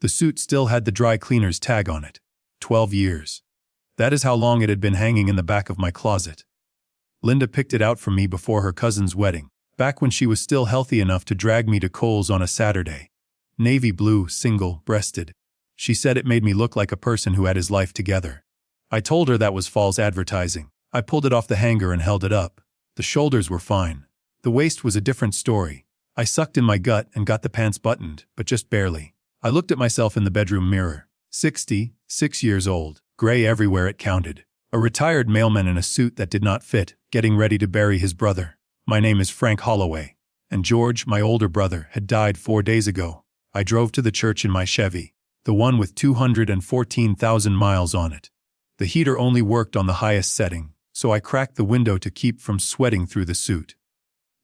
The suit still had the dry cleaner's tag on it. 12 years. That is how long it had been hanging in the back of my closet. Linda picked it out for me before her cousin's wedding, back when she was still healthy enough to drag me to Kohl's on a Saturday. Navy blue, single-breasted. She said it made me look like a person who had his life together. I told her that was false advertising. I pulled it off the hanger and held it up. The shoulders were fine. The waist was a different story. I sucked in my gut and got the pants buttoned, but just barely. I looked at myself in the bedroom mirror. 6 years old. Gray everywhere it counted. A retired mailman in a suit that did not fit, getting ready to bury his brother. My name is Frank Holloway. And George, my older brother, had died 4 days ago. I drove to the church in my Chevy. The one with 214,000 miles on it. The heater only worked on the highest setting, so I cracked the window to keep from sweating through the suit.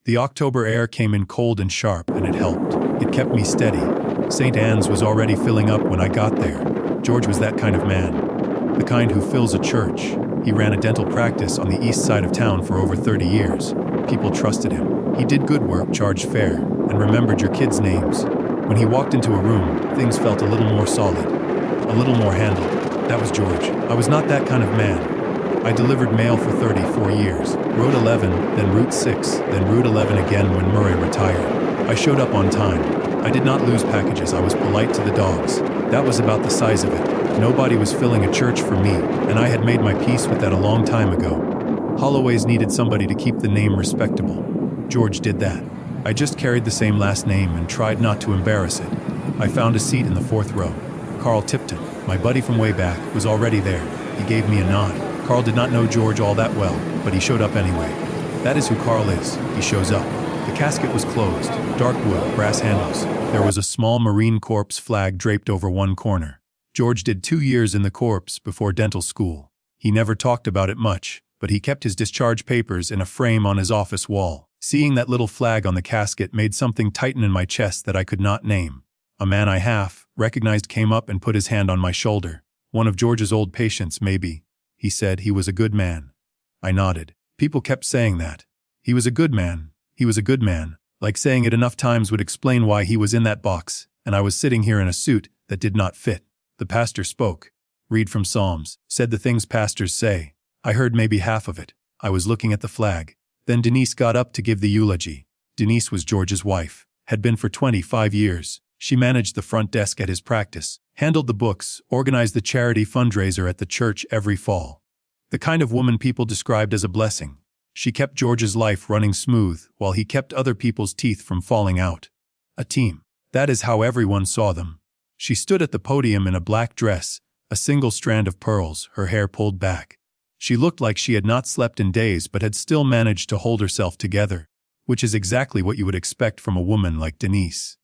The October air came in cold and sharp, and it helped. It kept me steady. St. Anne's was already filling up when I got there. George was that kind of man. The kind who fills a church. He ran a dental practice on the east side of town for over 30 years. People trusted him. He did good work, charged fair, and remembered your kids' names. When he walked into a room, things felt a little more solid, a little more handled. That was George. I was not that kind of man. I delivered mail for 34 years. Route 11, then Route 6, then Route 11 again when Murray retired. I showed up on time. I did not lose packages. I was polite to the dogs. That was about the size of it. Nobody was filling a church for me, and I had made my peace with that a long time ago. Holloway's needed somebody to keep the name respectable. George did that. I just carried the same last name and tried not to embarrass it. I found a seat in the 4th row. Carl Tipton, my buddy from way back, was already there. He gave me a nod. Carl did not know George all that well, but he showed up anyway. That is who Carl is. He shows up. The casket was closed. Dark wood, brass handles. There was a small Marine Corps flag draped over one corner. George did 2 years in the Corps before dental school. He never talked about it much, but he kept his discharge papers in a frame on his office wall. Seeing that little flag on the casket made something tighten in my chest that I could not name. A man I half recognized came up and put his hand on my shoulder. One of George's old patients, maybe. He said he was a good man. I nodded. People kept saying that. He was a good man. He was a good man. Like saying it enough times would explain why he was in that box, and I was sitting here in a suit that did not fit. The pastor spoke. Read from Psalms. Said the things pastors say. I heard maybe half of it. I was looking at the flag. Then Denise got up to give the eulogy. Denise was George's wife. Had been for 25 years. She managed the front desk at his practice, handled the books, organized the charity fundraiser at the church every fall. The kind of woman people described as a blessing. She kept George's life running smooth while he kept other people's teeth from falling out. A team. That is how everyone saw them. She stood at the podium in a black dress, a single strand of pearls, her hair pulled back. She looked like she had not slept in days but had still managed to hold herself together, which is exactly what you would expect from a woman like Denise.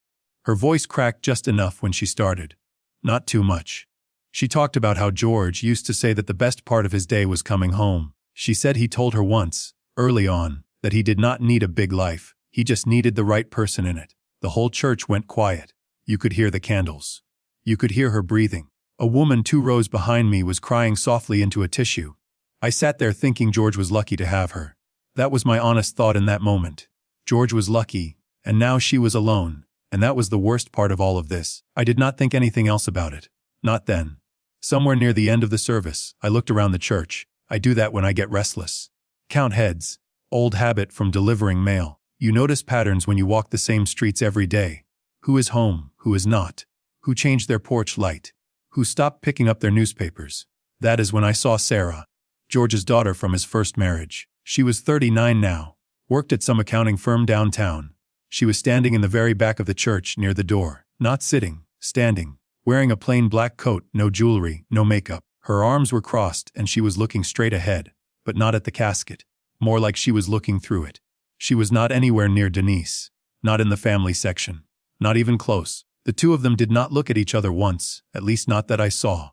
Her voice cracked just enough when she started. Not too much. She talked about how George used to say that the best part of his day was coming home. She said he told her once, early on, that he did not need a big life, he just needed the right person in it. The whole church went quiet. You could hear the candles. You could hear her breathing. A woman 2 rows behind me was crying softly into a tissue. I sat there thinking George was lucky to have her. That was my honest thought in that moment. George was lucky, and now she was alone, and that was the worst part of all of this. I did not think anything else about it. Not then. Somewhere near the end of the service, I looked around the church. I do that when I get restless. Count heads. Old habit from delivering mail. You notice patterns when you walk the same streets every day. Who is home, who is not. Who changed their porch light. Who stopped picking up their newspapers. That is when I saw Sarah. George's daughter from his first marriage. She was 39 now, worked at some accounting firm downtown. She was standing in the very back of the church near the door, not sitting, standing, wearing a plain black coat, no jewelry, no makeup. Her arms were crossed and she was looking straight ahead, but not at the casket, more like she was looking through it. She was not anywhere near Denise, not in the family section, not even close. The two of them did not look at each other once, at least not that I saw.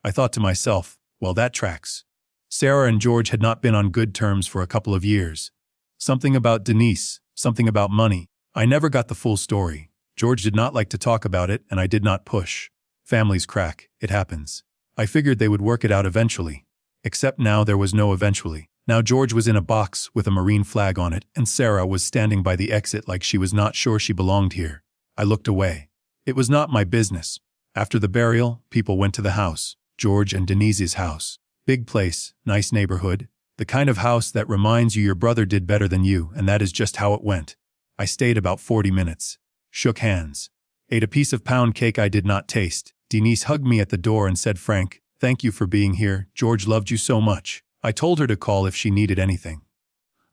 I thought to myself, well, that tracks. Sarah and George had not been on good terms for a couple of years. Something about Denise, something about money. I never got the full story. George did not like to talk about it, and I did not push. Families crack, it happens. I figured they would work it out eventually. Except now there was no eventually. Now George was in a box with a Marine flag on it, and Sarah was standing by the exit like she was not sure she belonged here. I looked away. It was not my business. After the burial, people went to the house, George and Denise's house. Big place, nice neighborhood. The kind of house that reminds you your brother did better than you, and that is just how it went. I stayed about 40 minutes. Shook hands. Ate a piece of pound cake I did not taste. Denise hugged me at the door and said, "Frank, thank you for being here. George loved you so much." I told her to call if she needed anything.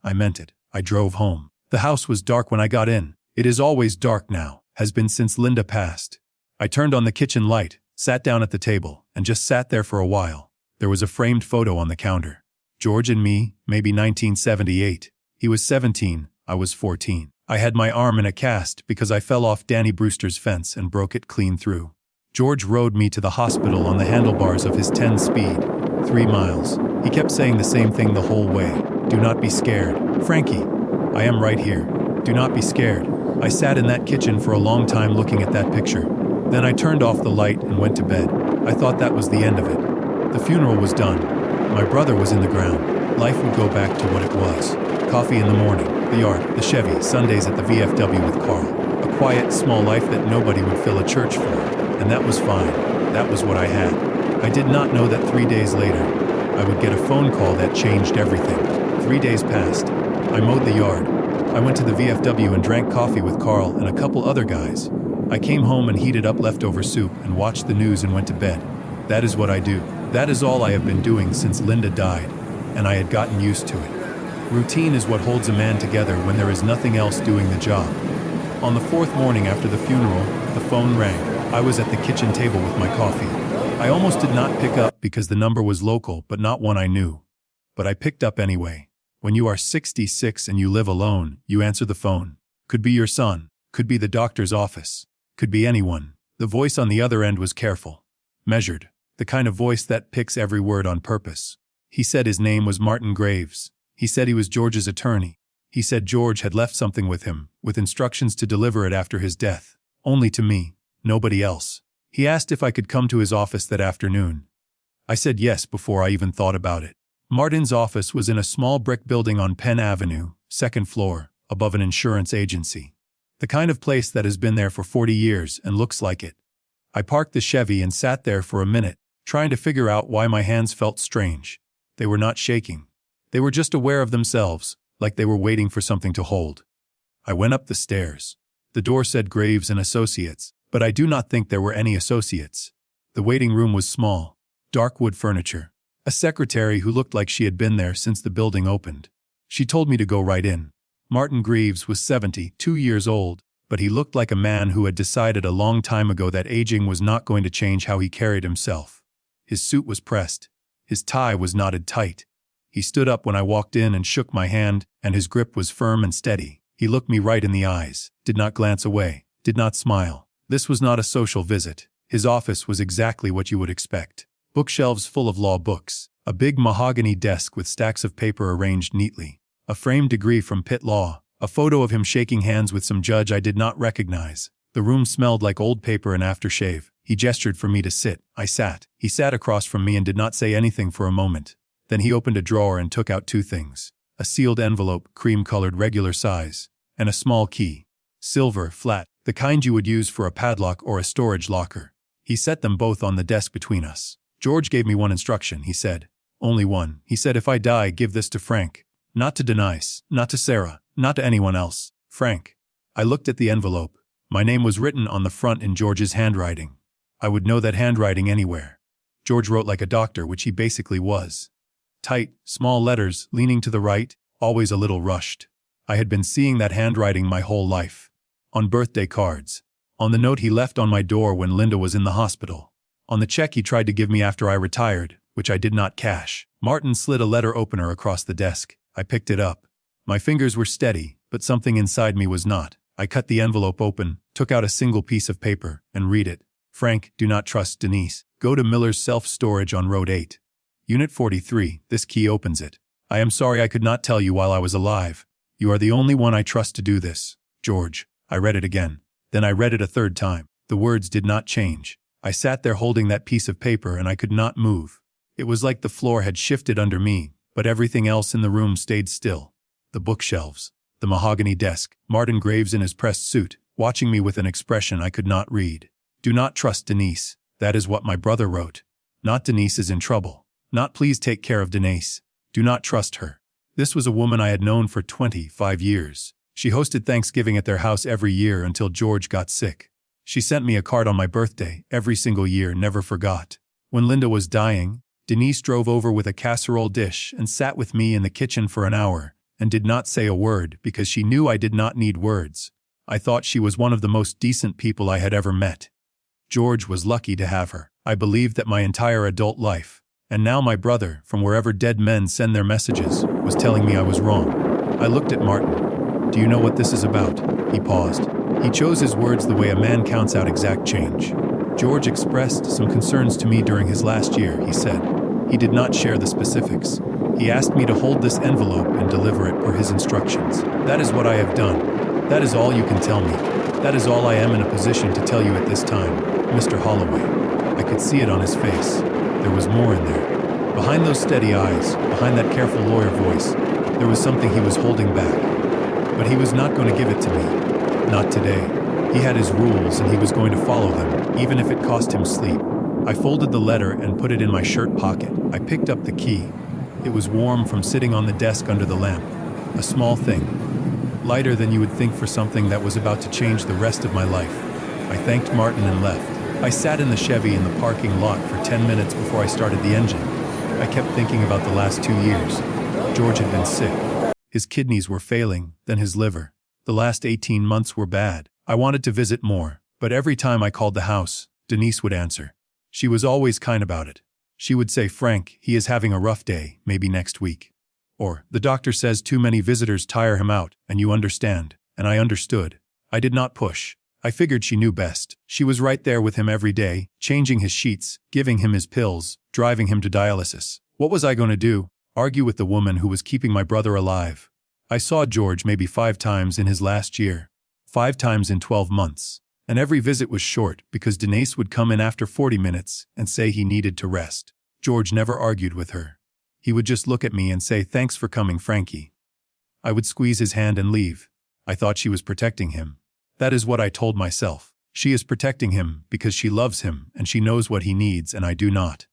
I meant it. I drove home. The house was dark when I got in. It is always dark now, has been since Linda passed. I turned on the kitchen light, sat down at the table, and just sat there for a while. There was a framed photo on the counter. George and me, maybe 1978. He was 17, I was 14. I had my arm in a cast because I fell off Danny Brewster's fence and broke it clean through. George rode me to the hospital on the handlebars of his 10-speed, 3 miles. He kept saying the same thing the whole way. "Do not be scared. Frankie, I am right here. Do not be scared." I sat in that kitchen for a long time looking at that picture. Then I turned off the light and went to bed. I thought that was the end of it. The funeral was done. My brother was in the ground. Life would go back to what it was. Coffee in the morning, the yard, the Chevy, Sundays at the VFW with Carl. A quiet, small life that nobody would fill a church for. And that was fine. That was what I had. I did not know that 3 days later, I would get a phone call that changed everything. 3 days passed. I mowed the yard. I went to the VFW and drank coffee with Carl and a couple other guys. I came home and heated up leftover soup and watched the news and went to bed. That is what I do. That is all I have been doing since Linda died, and I had gotten used to it. Routine is what holds a man together when there is nothing else doing the job. On the 4th morning after the funeral, the phone rang. I was at the kitchen table with my coffee. I almost did not pick up because the number was local but not one I knew. But I picked up anyway. When you are 66 and you live alone, you answer the phone. Could be your son, could be the doctor's office, could be anyone. The voice on the other end was careful, measured, the kind of voice that picks every word on purpose. He said his name was Martin Graves. He said he was George's attorney. He said George had left something with him, with instructions to deliver it after his death. Only to me, nobody else. He asked if I could come to his office that afternoon. I said yes before I even thought about it. Martin's office was in a small brick building on Penn Avenue, 2nd floor, above an insurance agency. The kind of place that has been there for 40 years and looks like it. I parked the Chevy and sat there for a minute, trying to figure out why my hands felt strange. They were not shaking. They were just aware of themselves, like they were waiting for something to hold. I went up the stairs. The door said Graves and Associates, but I do not think there were any associates. The waiting room was small, dark wood furniture. A secretary who looked like she had been there since the building opened. She told me to go right in. Martin Graves was 72 years old, but he looked like a man who had decided a long time ago that aging was not going to change how he carried himself. His suit was pressed. His tie was knotted tight. He stood up when I walked in and shook my hand, and his grip was firm and steady. He looked me right in the eyes, did not glance away, did not smile. This was not a social visit. His office was exactly what you would expect. Bookshelves full of law books, a big mahogany desk with stacks of paper arranged neatly, a framed degree from Pitt Law, a photo of him shaking hands with some judge I did not recognize. The room smelled like old paper and aftershave. He gestured for me to sit. I sat. He sat across from me and did not say anything for a moment. Then he opened a drawer and took out 2 things. A sealed envelope, cream-colored regular size, and a small key. Silver, flat, the kind you would use for a padlock or a storage locker. He set them both on the desk between us. George gave me one instruction, he said. Only one. He said if I die, give this to Frank. Not to Denise, not to Sarah, not to anyone else. Frank. I looked at the envelope. My name was written on the front in George's handwriting. I would know that handwriting anywhere. George wrote like a doctor, which he basically was. Tight, small letters, leaning to the right, always a little rushed. I had been seeing that handwriting my whole life. On birthday cards. On the note he left on my door when Linda was in the hospital. On the check he tried to give me after I retired, which I did not cash. Martin slid a letter opener across the desk. I picked it up. My fingers were steady, but something inside me was not. I cut the envelope open, took out a single piece of paper, and read it. Frank, do not trust Denise. Go to Miller's self-storage on Road 8. Unit 43, this key opens it. I am sorry I could not tell you while I was alive. You are the only one I trust to do this. George. I read it again. Then I read it a 3rd time. The words did not change. I sat there holding that piece of paper and I could not move. It was like the floor had shifted under me, but everything else in the room stayed still. The bookshelves, the mahogany desk, Martin Graves in his pressed suit, watching me with an expression I could not read. Do not trust Denise. That is what my brother wrote. Not Denise is in trouble. Not please take care of Denise. Do not trust her. This was a woman I had known for 25 years. She hosted Thanksgiving at their house every year until George got sick. She sent me a card on my birthday every single year, never forgot. When Linda was dying, Denise drove over with a casserole dish and sat with me in the kitchen for an hour and did not say a word because she knew I did not need words. I thought she was one of the most decent people I had ever met. George was lucky to have her. I believed that my entire adult life. And now my brother, from wherever dead men send their messages, was telling me I was wrong. I looked at Martin. Do you know what this is about? He paused. He chose his words the way a man counts out exact change. George expressed some concerns to me during his last year, he said. He did not share the specifics. He asked me to hold this envelope and deliver it per his instructions. That is what I have done. That is all you can tell me. That is all I am in a position to tell you at this time, Mr. Holloway. I could see it on his face. There was more in there. Behind those steady eyes, behind that careful lawyer voice, there was something he was holding back. But he was not going to give it to me. Not today. He had his rules and he was going to follow them, even if it cost him sleep. I folded the letter and put it in my shirt pocket. I picked up the key. It was warm from sitting on the desk under the lamp. A small thing. Lighter than you would think for something that was about to change the rest of my life. I thanked Martin and left. I sat in the Chevy in the parking lot for 10 minutes before I started the engine. I kept thinking about the last 2 years. George had been sick. His kidneys were failing, then his liver. The last 18 months were bad. I wanted to visit more, but every time I called the house, Denise would answer. She was always kind about it. She would say, Frank, he is having a rough day, maybe next week. Or, the doctor says too many visitors tire him out, and you understand. And I understood. I did not push. I figured she knew best. She was right there with him every day, changing his sheets, giving him his pills, driving him to dialysis. What was I going to do? Argue with the woman who was keeping my brother alive? I saw George maybe 5 times in his last year. 5 times in 12 months. And every visit was short because Denise would come in after 40 minutes and say he needed to rest. George never argued with her. He would just look at me and say, thanks for coming, Frankie. I would squeeze his hand and leave. I thought she was protecting him. That is what I told myself. She is protecting him because she loves him and she knows what he needs and I do not.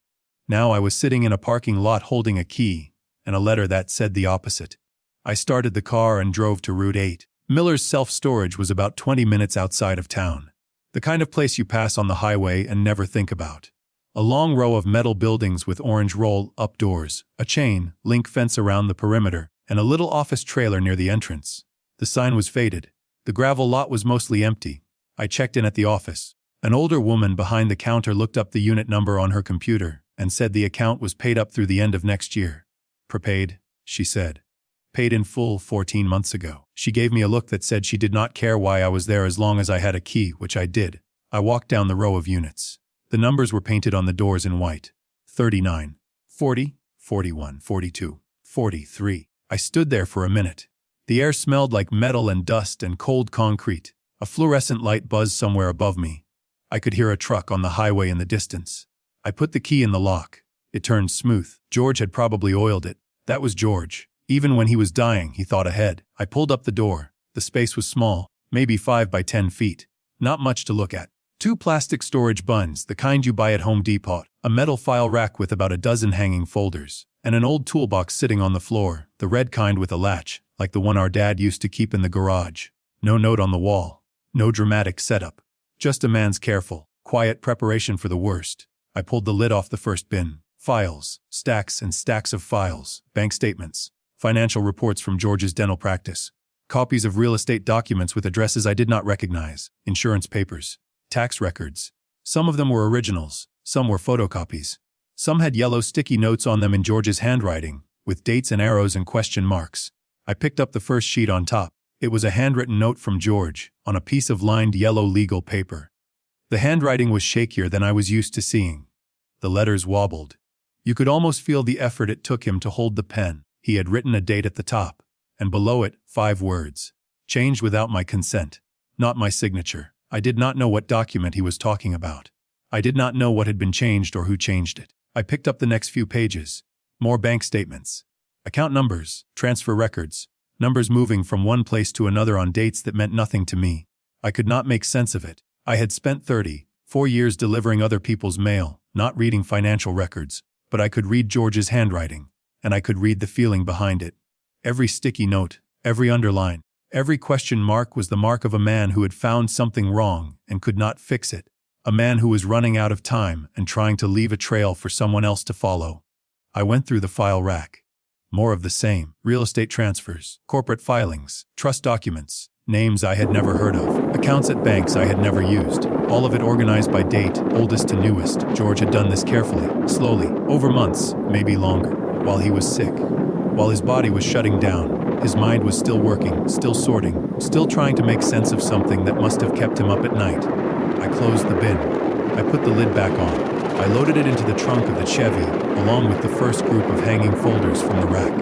Now I was sitting in a parking lot holding a key and a letter that said the opposite. I started the car and drove to Route 8. Miller's self-storage was about 20 minutes outside of town. The kind of place you pass on the highway and never think about. A long row of metal buildings with orange roll-up doors, a chain link fence around the perimeter, and a little office trailer near the entrance. The sign was faded. The gravel lot was mostly empty. I checked in at the office. An older woman behind the counter looked up the unit number on her computer and said the account was paid up through the end of next year. Prepaid, she said. Paid in full 14 months ago. She gave me a look that said she did not care why I was there as long as I had a key, which I did. I walked down the row of units. The numbers were painted on the doors in white. 39, 40, 41, 42, 43. I stood there for a minute. The air smelled like metal and dust and cold concrete. A fluorescent light buzzed somewhere above me. I could hear a truck on the highway in the distance. I put the key in the lock. It turned smooth. George had probably oiled it. That was George. Even when he was dying, he thought ahead. I pulled up the door. The space was small, maybe 5 by 10 feet. Not much to look at. 2 plastic storage buns, the kind you buy at Home Depot, a metal file rack with about a dozen hanging folders, and an old toolbox sitting on the floor, the red kind with a latch, like the one our dad used to keep in the garage. No note on the wall. No dramatic setup. Just a man's careful, quiet preparation for the worst. I pulled the lid off the first bin. Files, stacks and stacks of files, bank statements, financial reports from George's dental practice, copies of real estate documents with addresses I did not recognize, insurance papers, tax records. Some of them were originals, some were photocopies. Some had yellow sticky notes on them in George's handwriting, with dates and arrows and question marks. I picked up the first sheet on top. It was a handwritten note from George, on a piece of lined yellow legal paper. The handwriting was shakier than I was used to seeing. The letters wobbled. You could almost feel the effort it took him to hold the pen. He had written a date at the top, and below it, 5 words. Changed without my consent. Not my signature. I did not know what document he was talking about. I did not know what had been changed or who changed it. I picked up the next few pages. More bank statements. Account numbers, transfer records, numbers moving from one place to another on dates that meant nothing to me. I could not make sense of it. I had spent 30, 4 years delivering other people's mail, not reading financial records, but I could read George's handwriting, and I could read the feeling behind it. Every sticky note, every underline, every question mark was the mark of a man who had found something wrong and could not fix it. A man who was running out of time and trying to leave a trail for someone else to follow. I went through the file rack. More of the same. Real estate transfers, corporate filings, trust documents, names I had never heard of, accounts at banks I had never used. All of it organized by date, oldest to newest. George had done this carefully, slowly, over months, maybe longer, while he was sick. While his body was shutting down, his mind was still working, still sorting, still trying to make sense of something that must have kept him up at night. I closed the bin. I put the lid back on. I loaded it into the trunk of the Chevy, along with the first group of hanging folders from the rack.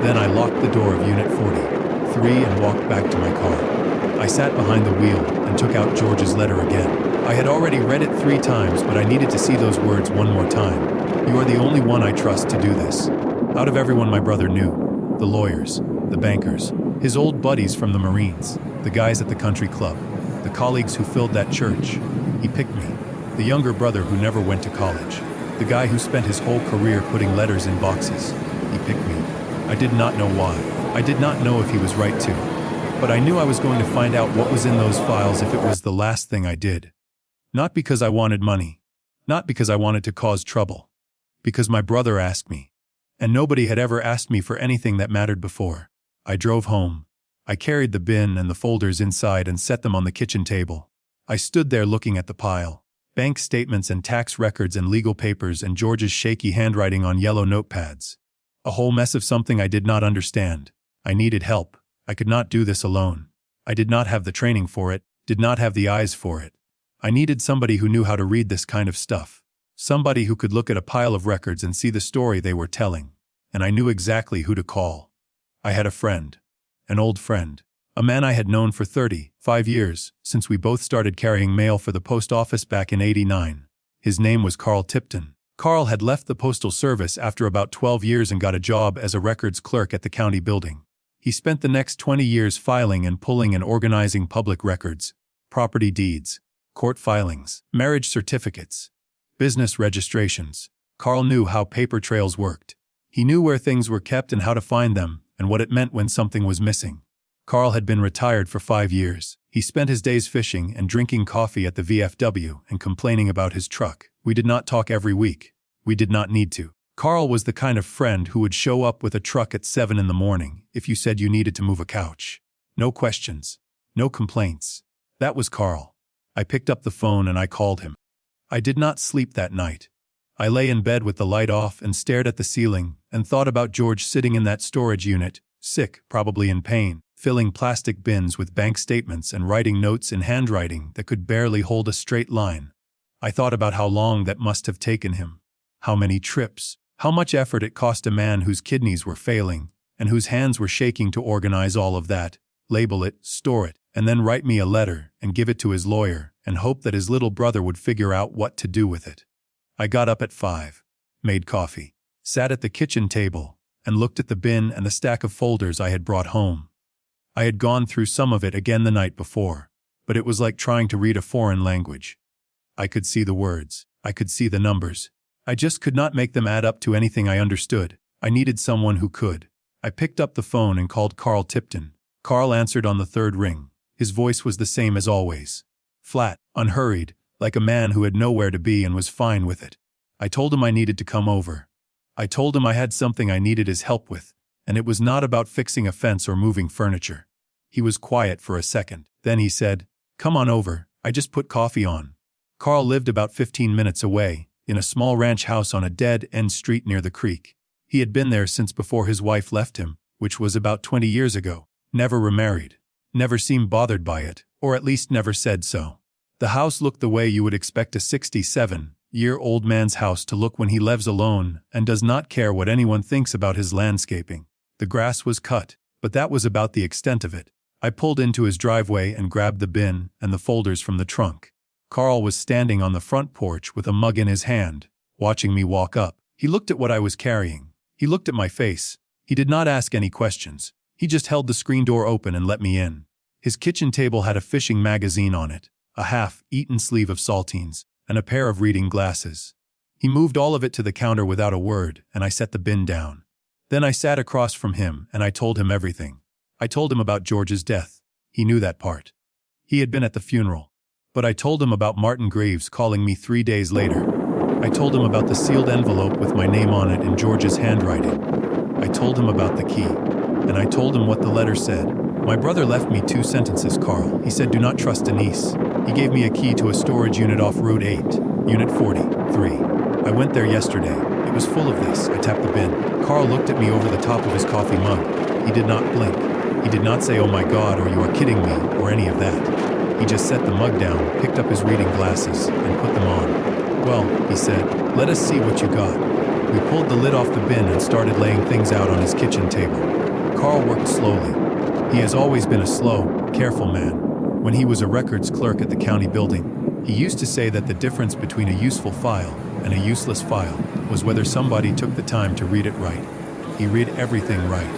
Then I locked the door of Unit 43 and walked back to my car. I sat behind the wheel and took out George's letter again. I had already read it 3 times, but I needed to see those words one more time. You are the only one I trust to do this. Out of everyone my brother knew, the lawyers, the bankers, his old buddies from the Marines, the guys at the country club, the colleagues who filled that church, he picked me. The younger brother who never went to college, the guy who spent his whole career putting letters in boxes, he picked me. I did not know why. I did not know if he was right to. But I knew I was going to find out what was in those files if it was the last thing I did. Not because I wanted money. Not because I wanted to cause trouble. Because my brother asked me. And nobody had ever asked me for anything that mattered before. I drove home. I carried the bin and the folders inside and set them on the kitchen table. I stood there looking at the pile. Bank statements and tax records and legal papers and George's shaky handwriting on yellow notepads. A whole mess of something I did not understand. I needed help. I could not do this alone. I did not have the training for it, did not have the eyes for it. I needed somebody who knew how to read this kind of stuff. Somebody who could look at a pile of records and see the story they were telling. And I knew exactly who to call. I had a friend. An old friend. A man I had known for 35 years, since we both started carrying mail for the post office back in '89. His name was Carl Tipton. Carl had left the Postal Service after about 12 years and got a job as a records clerk at the county building. He spent the next 20 years filing and pulling and organizing public records, property deeds, court filings, marriage certificates, business registrations. Carl knew how paper trails worked. He knew where things were kept and how to find them, and what it meant when something was missing. Carl had been retired for 5 years. He spent his days fishing and drinking coffee at the VFW and complaining about his truck. We did not talk every week. We did not need to. Carl was the kind of friend who would show up with a truck at 7 in the morning if you said you needed to move a couch. No questions. No complaints. That was Carl. I picked up the phone and I called him. I did not sleep that night. I lay in bed with the light off and stared at the ceiling and thought about George sitting in that storage unit, sick, probably in pain, filling plastic bins with bank statements and writing notes in handwriting that could barely hold a straight line. I thought about how long that must have taken him. How many trips. How much effort it cost a man whose kidneys were failing and whose hands were shaking to organize all of that, label it, store it, and then write me a letter and give it to his lawyer and hope that his little brother would figure out what to do with it. I got up at 5, made coffee, sat at the kitchen table, and looked at the bin and the stack of folders I had brought home. I had gone through some of it again the night before, but it was like trying to read a foreign language. I could see the words. I could see the numbers. I just could not make them add up to anything I understood. I needed someone who could. I picked up the phone and called Carl Tipton. Carl answered on the 3rd ring. His voice was the same as always. Flat, unhurried, like a man who had nowhere to be and was fine with it. I told him I needed to come over. I told him I had something I needed his help with, and it was not about fixing a fence or moving furniture. He was quiet for a second. Then he said, "Come on over, I just put coffee on." Carl lived about 15 minutes away, in a small ranch house on a dead-end street near the creek. He had been there since before his wife left him, which was about 20 years ago. Never remarried. Never seemed bothered by it, or at least never said so. The house looked the way you would expect a 67-year-old man's house to look when he lives alone and does not care what anyone thinks about his landscaping. The grass was cut, but that was about the extent of it. I pulled into his driveway and grabbed the bin and the folders from the trunk. Carl was standing on the front porch with a mug in his hand, watching me walk up. He looked at what I was carrying. He looked at my face. He did not ask any questions. He just held the screen door open and let me in. His kitchen table had a fishing magazine on it, a half-eaten sleeve of saltines, and a pair of reading glasses. He moved all of it to the counter without a word, and I set the bin down. Then I sat across from him and I told him everything. I told him about George's death. He knew that part. He had been at the funeral. But I told him about Martin Graves calling me 3 days later. I told him about the sealed envelope with my name on it in George's handwriting. I told him about the key. And I told him what the letter said. My brother left me 2 sentences, Carl. He said, "Do not trust Denise." He gave me a key to a storage unit off Route 8, Unit 43. I went there yesterday. It was full of this. I tapped the bin. Carl looked at me over the top of his coffee mug. He did not blink. He did not say, "Oh my God," or "You are kidding me," or any of that. He just set the mug down, picked up his reading glasses, and put them on. "Well," he said, "let us see what you got." We pulled the lid off the bin and started laying things out on his kitchen table. Carl worked slowly. He has always been a slow, careful man. When he was a records clerk at the county building, he used to say that the difference between a useful file and a useless file was whether somebody took the time to read it right. He read everything right.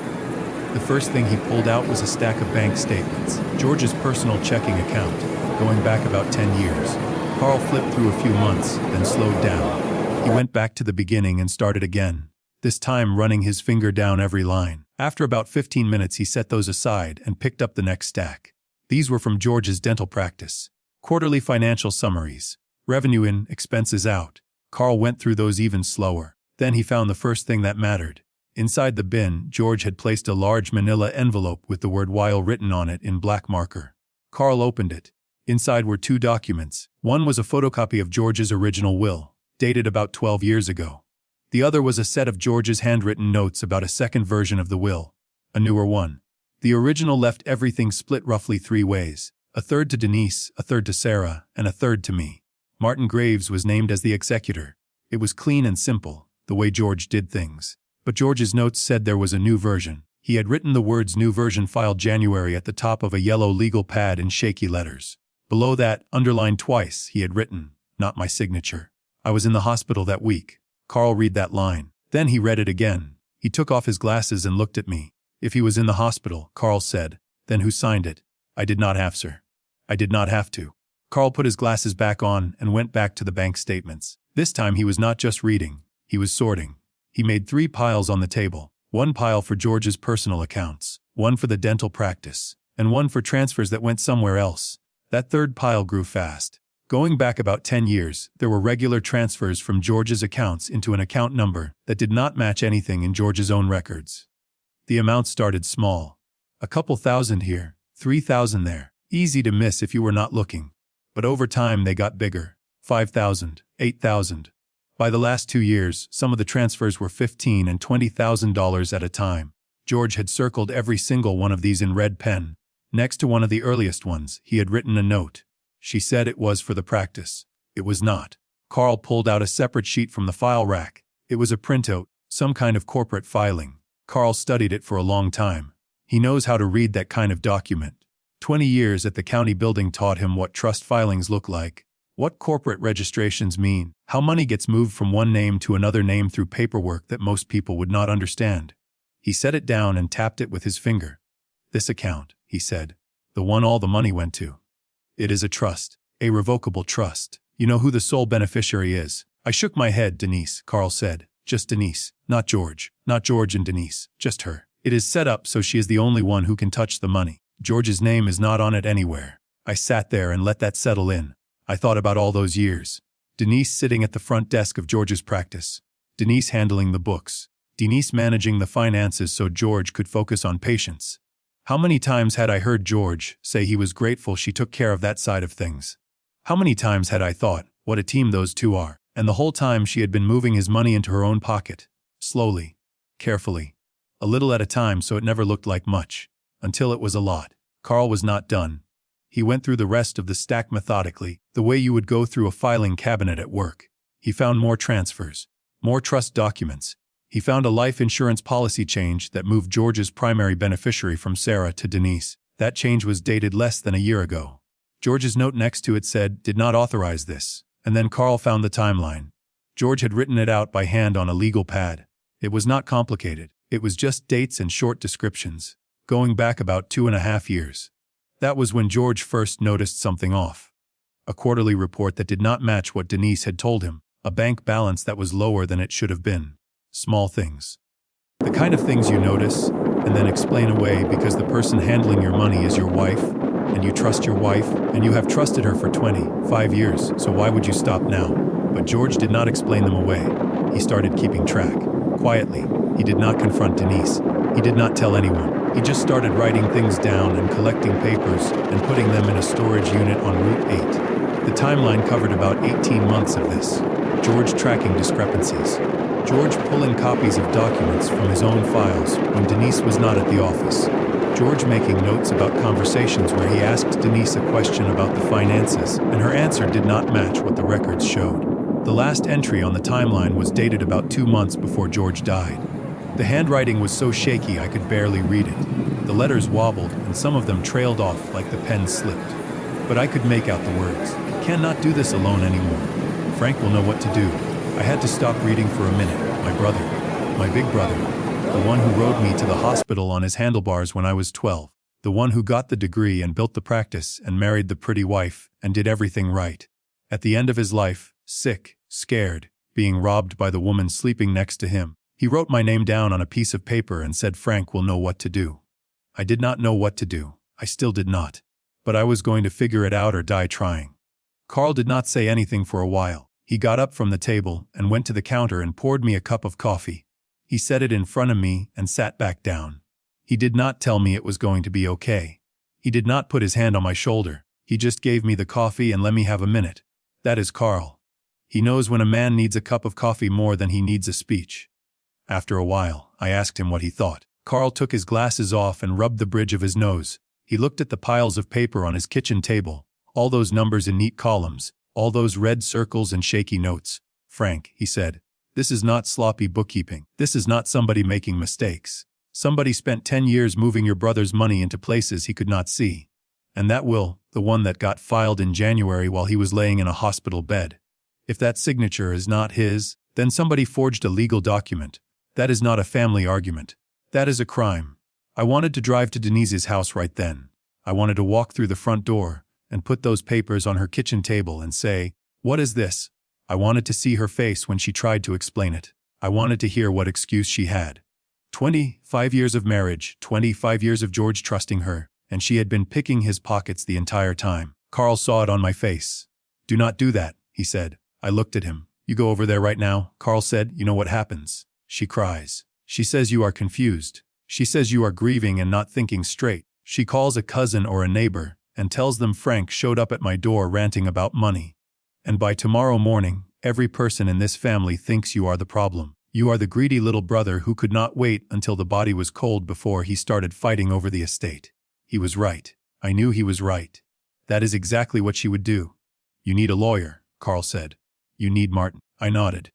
The first thing he pulled out was a stack of bank statements, George's personal checking account, going back about 10 years. Carl flipped through a few months, then slowed down. He went back to the beginning and started again, this time running his finger down every line. After about 15 minutes he set those aside and picked up the next stack. These were from George's dental practice. Quarterly financial summaries. Revenue in, expenses out. Carl went through those even slower. Then he found the first thing that mattered. Inside the bin, George had placed a large manila envelope with the word "Weil" written on it in black marker. Carl opened it. Inside were 2 documents. One was a photocopy of George's original will, dated about 12 years ago. The other was a set of George's handwritten notes about a second version of the will, a newer one. The original left everything split roughly 3 ways, a third to Denise, a third to Sarah, and a third to me. Martin Graves was named as the executor. It was clean and simple, the way George did things. But George's notes said there was a new version. He had written the words "New Version Filed January" at the top of a yellow legal pad in shaky letters. Below that, underlined twice, he had written, "Not my signature. I was in the hospital that week." Carl read that line. Then he read it again. He took off his glasses and looked at me. "If he was in the hospital," Carl said. "Then who signed it?" "I did not have, sir. I did not have to." Carl put his glasses back on and went back to the bank statements. This time he was not just reading, he was sorting. He made 3 piles on the table. 1 pile for George's personal accounts, 1 for the dental practice, and 1 for transfers that went somewhere else. That 3rd pile grew fast. Going back about 10 years, there were regular transfers from George's accounts into an account number that did not match anything in George's own records. The amount started small. A couple thousand here, 3,000 there. Easy to miss if you were not looking. But over time they got bigger. 5,000, 8,000. By the last 2 years, some of the transfers were $15,000 and $20,000 at a time. George had circled every single one of these in red pen. Next to one of the earliest ones, he had written a note. She said it was for the practice. It was not. Carl pulled out a separate sheet from the file rack. It was a printout, some kind of corporate filing. Carl studied it for a long time. He knows how to read that kind of document. 20 years at the county building taught him what trust filings look like, what corporate registrations mean, how money gets moved from one name to another name through paperwork that most people would not understand. He set it down and tapped it with his finger. "This account," he said, "the one all the money went to. It is a trust, a revocable trust. You know who the sole beneficiary is?" I shook my head. "Denise," Carl said. "Just Denise, not George. Not George and Denise, just her. It is set up so she is the only one who can touch the money. George's name is not on it anywhere." I sat there and let that settle in. I thought about all those years. Denise sitting at the front desk of George's practice. Denise handling the books. Denise managing the finances so George could focus on patients. How many times had I heard George say he was grateful she took care of that side of things? How many times had I thought, what a team those two are? And the whole time she had been moving his money into her own pocket. Slowly. Carefully. A little at a time so it never looked like much. Until it was a lot. Carl was not done. He went through the rest of the stack methodically, the way you would go through a filing cabinet at work. He found more transfers. More trust documents. He found a life insurance policy change that moved George's primary beneficiary from Sarah to Denise. That change was dated less than a year ago. George's note next to it said, "Did not authorize this." And then Carl found the timeline. George had written it out by hand on a legal pad. It was not complicated. It was just dates and short descriptions, going back about 2.5 years. That was when George first noticed something off. a quarterly report that did not match what Denise had told him, a bank balance that was lower than it should have been. Small things. The kind of things you notice and then explain away because the person handling your money is your wife, and you trust your wife, and you have trusted her for 25 years, so why would you stop now? But George did not explain them away. He started keeping track. Quietly, he did not confront Denise. He did not tell anyone. He just started writing things down and collecting papers and putting them in a storage unit on Route 8. The timeline covered about 18 months of this. George tracking discrepancies. George pulling copies of documents from his own files when Denise was not at the office. George making notes about conversations where he asked Denise a question about the finances, and her answer did not match what the records showed. The last entry on the timeline was dated about 2 months before George died. The handwriting was so shaky I could barely read it. The letters wobbled, and some of them trailed off like the pen slipped. But I could make out the words. Cannot do this alone anymore. Frank will know what to do. I had to stop reading for a minute. My brother, my big brother, the one who rode me to the hospital on his handlebars when I was 12, the one who got the degree and built the practice and married the pretty wife and did everything right. At the end of his life, sick, scared, being robbed by the woman sleeping next to him, he wrote my name down on a piece of paper and said Frank will know what to do. I did not know what to do. I still did not. But I was going to figure it out or die trying. Carl did not say anything for a while. He got up from the table and went to the counter and poured me a cup of coffee. He set it in front of me and sat back down. He did not tell me it was going to be okay. He did not put his hand on my shoulder. He just gave me the coffee and let me have a minute. That is Carl. He knows when a man needs a cup of coffee more than he needs a speech. After a while, I asked him what he thought. Carl took his glasses off and rubbed the bridge of his nose. He looked at the piles of paper on his kitchen table, all those numbers in neat columns, all those red circles and shaky notes. Frank, he said, this is not sloppy bookkeeping. This is not somebody making mistakes. Somebody spent 10 years moving your brother's money into places he could not see. And that will, the one that got filed in January while he was laying in a hospital bed. If that signature is not his, then somebody forged a legal document. That is not a family argument. That is a crime. I wanted to drive to Denise's house right then. I wanted to walk through the front door and put those papers on her kitchen table and say, "What is this?" I wanted to see her face when she tried to explain it. I wanted to hear what excuse she had. 25 years of marriage, 25 years of George trusting her, and she had been picking his pockets the entire time. Carl saw it on my face. "Do not do that," he said. I looked at him. "You go over there right now," Carl said. "You know what happens. She cries. She says you are confused. She says you are grieving and not thinking straight. She calls a cousin or a neighbor and tells them Frank showed up at my door ranting about money. And by tomorrow morning, every person in this family thinks you are the problem. You are the greedy little brother who could not wait until the body was cold before he started fighting over the estate." He was right. I knew he was right. That is exactly what she would do. "You need a lawyer," Carl said. "You need Martin." I nodded.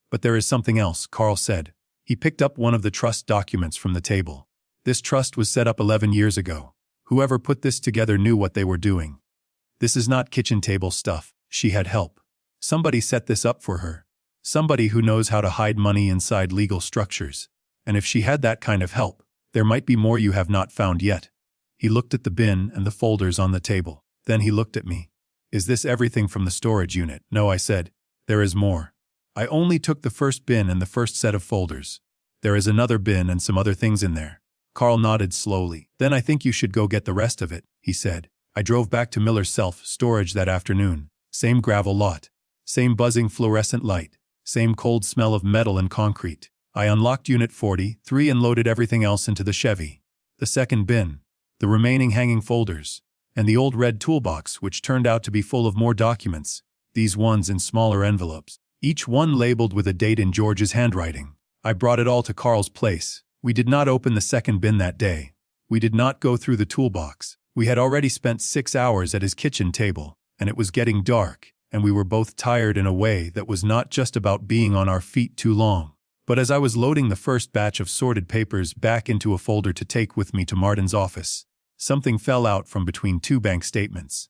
"But there is something else," Carl said. He picked up one of the trust documents from the table. "This trust was set up 11 years ago. Whoever put this together knew what they were doing. This is not kitchen table stuff. She had help. Somebody set this up for her. Somebody who knows how to hide money inside legal structures. And if she had that kind of help, there might be more you have not found yet." He looked at the bin and the folders on the table. Then he looked at me. "Is this everything from the storage unit?" "No," I said. "There is more. I only took the first bin and the first set of folders. There is another bin and some other things in there." Carl nodded slowly. "Then I think you should go get the rest of it," he said. I drove back to Miller's self-storage that afternoon. Same gravel lot. Same buzzing fluorescent light. Same cold smell of metal and concrete. I unlocked Unit 43 and loaded everything else into the Chevy. The second bin. The remaining hanging folders. And the old red toolbox, which turned out to be full of more documents. These ones in smaller envelopes. Each one labeled with a date in George's handwriting. I brought it all to Carl's place. We did not open the second bin that day. We did not go through the toolbox. We had already spent 6 hours at his kitchen table, and it was getting dark, and we were both tired in a way that was not just about being on our feet too long. But as I was loading the first batch of sorted papers back into a folder to take with me to Martin's office, something fell out from between 2 bank statements.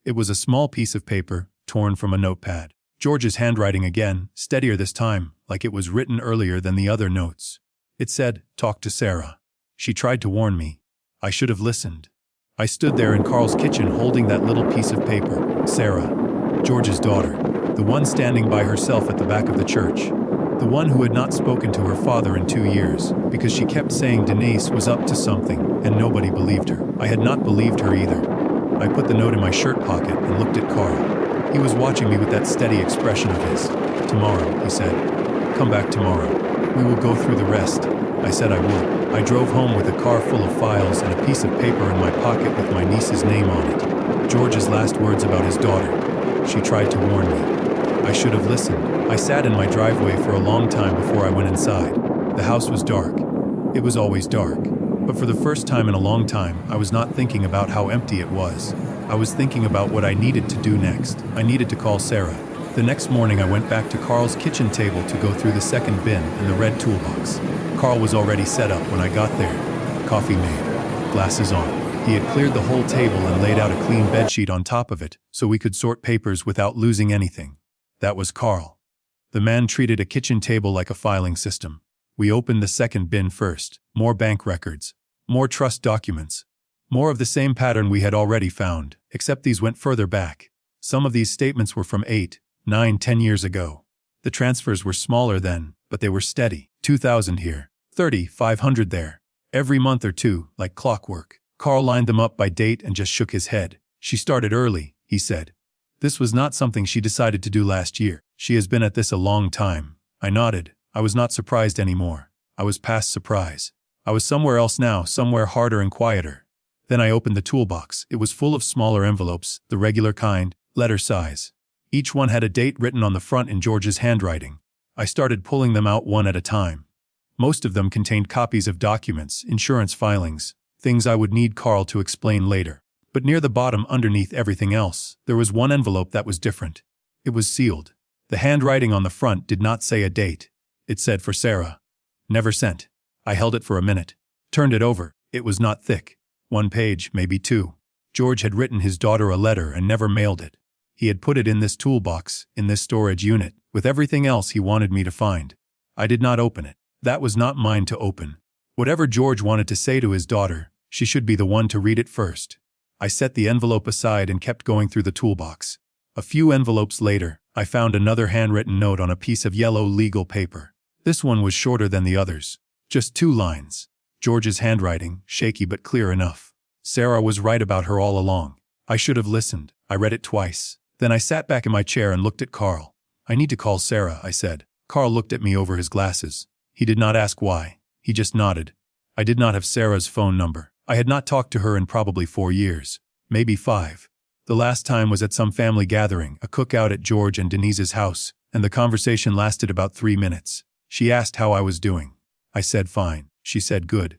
It was a small piece of paper, torn from a notepad. George's handwriting again, steadier this time, like it was written earlier than the other notes. It said, "Talk to Sarah." She tried to warn me. I should have listened. I stood there in Carl's kitchen holding that little piece of paper. Sarah. George's daughter, the one standing by herself at the back of the church. The one who had not spoken to her father in 2 years, because she kept saying Denise was up to something, and nobody believed her. I had not believed her either. I put the note in my shirt pocket and looked at Carl. He was watching me with that steady expression of his. "Tomorrow," he said. "Come back tomorrow. We will go through the rest." I said I would. I drove home with a car full of files and a piece of paper in my pocket with my niece's name on it. George's last words about his daughter. She tried to warn me. I should have listened. I sat in my driveway for a long time before I went inside. The house was dark. It was always dark. But for the first time in a long time, I was not thinking about how empty it was. I was thinking about what I needed to do next. I needed to call Sarah. The next morning I went back to Carl's kitchen table to go through the second bin and the red toolbox. Carl was already set up when I got there. Coffee made. Glasses on. He had cleared the whole table and laid out a clean bedsheet on top of it, so we could sort papers without losing anything. That was Carl. The man treated a kitchen table like a filing system. We opened the second bin first. More bank records. More trust documents. More of the same pattern we had already found, except these went further back. Some of these statements were from 8, 9, 10 years ago. The transfers were smaller then, but they were steady. 2,000 here. 30, 500 there. Every month or two, like clockwork. Carl lined them up by date and just shook his head. "She started early," he said. "This was not something she decided to do last year. She has been at this a long time." I nodded. I was not surprised anymore. I was past surprise. I was somewhere else now, somewhere harder and quieter. Then I opened the toolbox. It was full of smaller envelopes, the regular kind, letter size. Each one had a date written on the front in George's handwriting. I started pulling them out one at a time. Most of them contained copies of documents, insurance filings, things I would need Carl to explain later. But near the bottom, underneath everything else, there was one envelope that was different. It was sealed. The handwriting on the front did not say a date. It said for Sarah. Never sent. I held it for a minute. Turned it over. It was not thick. 1 page, maybe 2. George had written his daughter a letter and never mailed it. He had put it in this toolbox, in this storage unit, with everything else he wanted me to find. I did not open it. That was not mine to open. Whatever George wanted to say to his daughter, she should be the one to read it first. I set the envelope aside and kept going through the toolbox. A few envelopes later, I found another handwritten note on a piece of yellow legal paper. This one was shorter than the others. Just 2 lines. George's handwriting, shaky but clear enough. Sarah was right about her all along. I should have listened. I read it twice. Then I sat back in my chair and looked at Carl. "I need to call Sarah," I said. Carl looked at me over his glasses. He did not ask why. He just nodded. I did not have Sarah's phone number. I had not talked to her in probably 4 years. Maybe 5. The last time was at some family gathering, a cookout at George and Denise's house, and the conversation lasted about 3 minutes. She asked how I was doing. I said fine. She said good.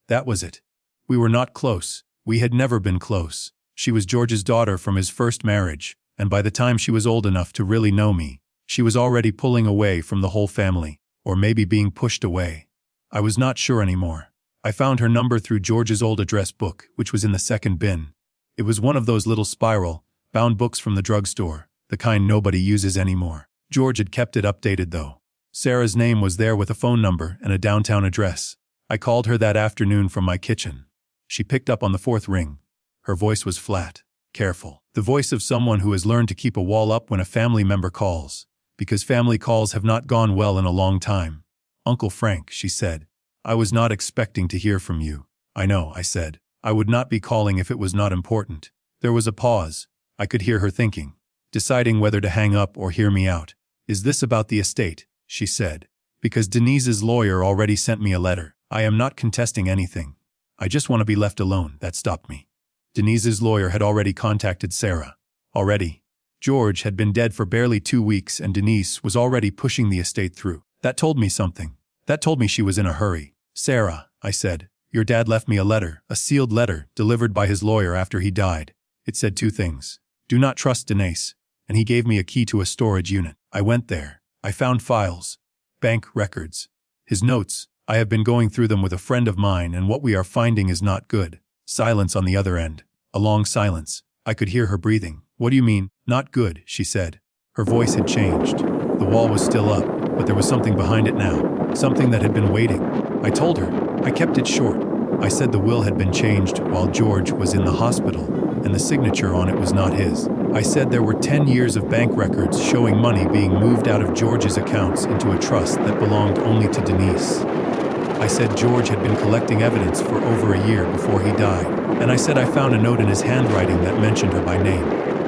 That was it. We were not close. We had never been close. She was George's daughter from his first marriage, and by the time she was old enough to really know me, she was already pulling away from the whole family, or maybe being pushed away. I was not sure anymore. I found her number through George's old address book, which was in the second bin. It was one of those little spiral-bound books from the drugstore, the kind nobody uses anymore. George had kept it updated though. Sarah's name was there with a phone number and a downtown address. I called her that afternoon from my kitchen. She picked up on the 4th ring. Her voice was flat, careful. The voice of someone who has learned to keep a wall up when a family member calls, because family calls have not gone well in a long time. "Uncle Frank," she said. "I was not expecting to hear from you." "I know," I said. "I would not be calling if it was not important." There was a pause. I could hear her thinking, deciding whether to hang up or hear me out. "Is this about the estate?" she said. "Because Denise's lawyer already sent me a letter. I am not contesting anything. I just want to be left alone." That stopped me. Denise's lawyer had already contacted Sarah. Already. George had been dead for barely 2 weeks and Denise was already pushing the estate through. That told me something. That told me she was in a hurry. "Sarah," I said, "your dad left me a letter, a sealed letter, delivered by his lawyer after he died. It said 2 things. Do not trust Denise, and he gave me a key to a storage unit. I went there. I found files. Bank records. His notes. I have been going through them with a friend of mine and what we are finding is not good." Silence on the other end. A long silence. I could hear her breathing. "What do you mean, not good?" she said. Her voice had changed. The wall was still up, but there was something behind it now. Something that had been waiting. I told her. I kept it short. I said the will had been changed while George was in the hospital, and the signature on it was not his. I said there were 10 years of bank records showing money being moved out of George's accounts into a trust that belonged only to Denise. I said George had been collecting evidence for over a year before he died, and I said I found a note in his handwriting that mentioned her by name.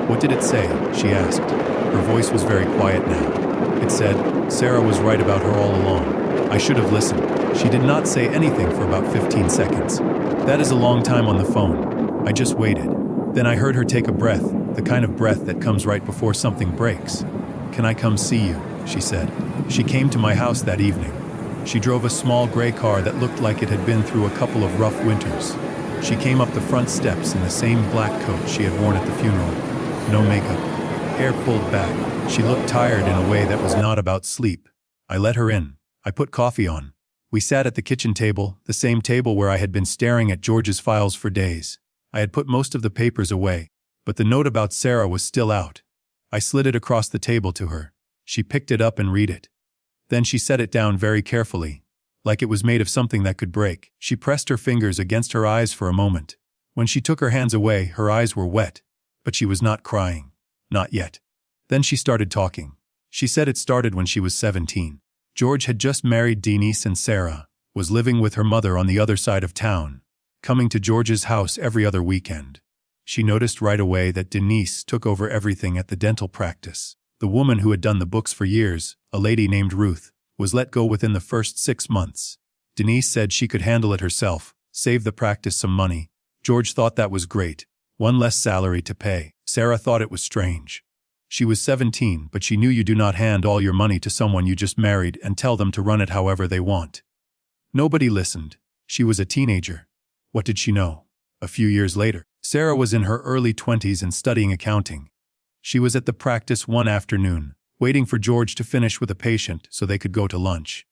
What did it say? She asked. Her voice was very quiet now. It said, Sarah was right about her all along. I should have listened. She did not say anything for about 15 seconds. That is a long time on the phone. I just waited. Then I heard her take a breath, the kind of breath that comes right before something breaks. Can I come see you? She said. She came to my house that evening. She drove a small gray car that looked like it had been through a couple of rough winters. She came up the front steps in the same black coat she had worn at the funeral. No makeup. Hair pulled back. She looked tired in a way that was not about sleep. I let her in. I put coffee on. We sat at the kitchen table, the same table where I had been staring at George's files for days. I had put most of the papers away, but the note about Sarah was still out. I slid it across the table to her. She picked it up and read it. Then she set it down very carefully, like it was made of something that could break. She pressed her fingers against her eyes for a moment. When she took her hands away, her eyes were wet, but she was not crying. Not yet. Then she started talking. She said it started when she was 17. George had just married Denise and Sarah, was living with her mother on the other side of town, coming to George's house every other weekend. She noticed right away that Denise took over everything at the dental practice. The woman who had done the books for years, a lady named Ruth, was let go within the first 6 months. Denise said she could handle it herself, save the practice some money. George thought that was great. One less salary to pay. Sarah thought it was strange. She was 17, but she knew you do not hand all your money to someone you just married and tell them to run it however they want. Nobody listened. She was a teenager. What did she know? A few years later, Sarah was in her early 20s and studying accounting. She was at the practice one afternoon, waiting for George to finish with a patient so they could go to lunch.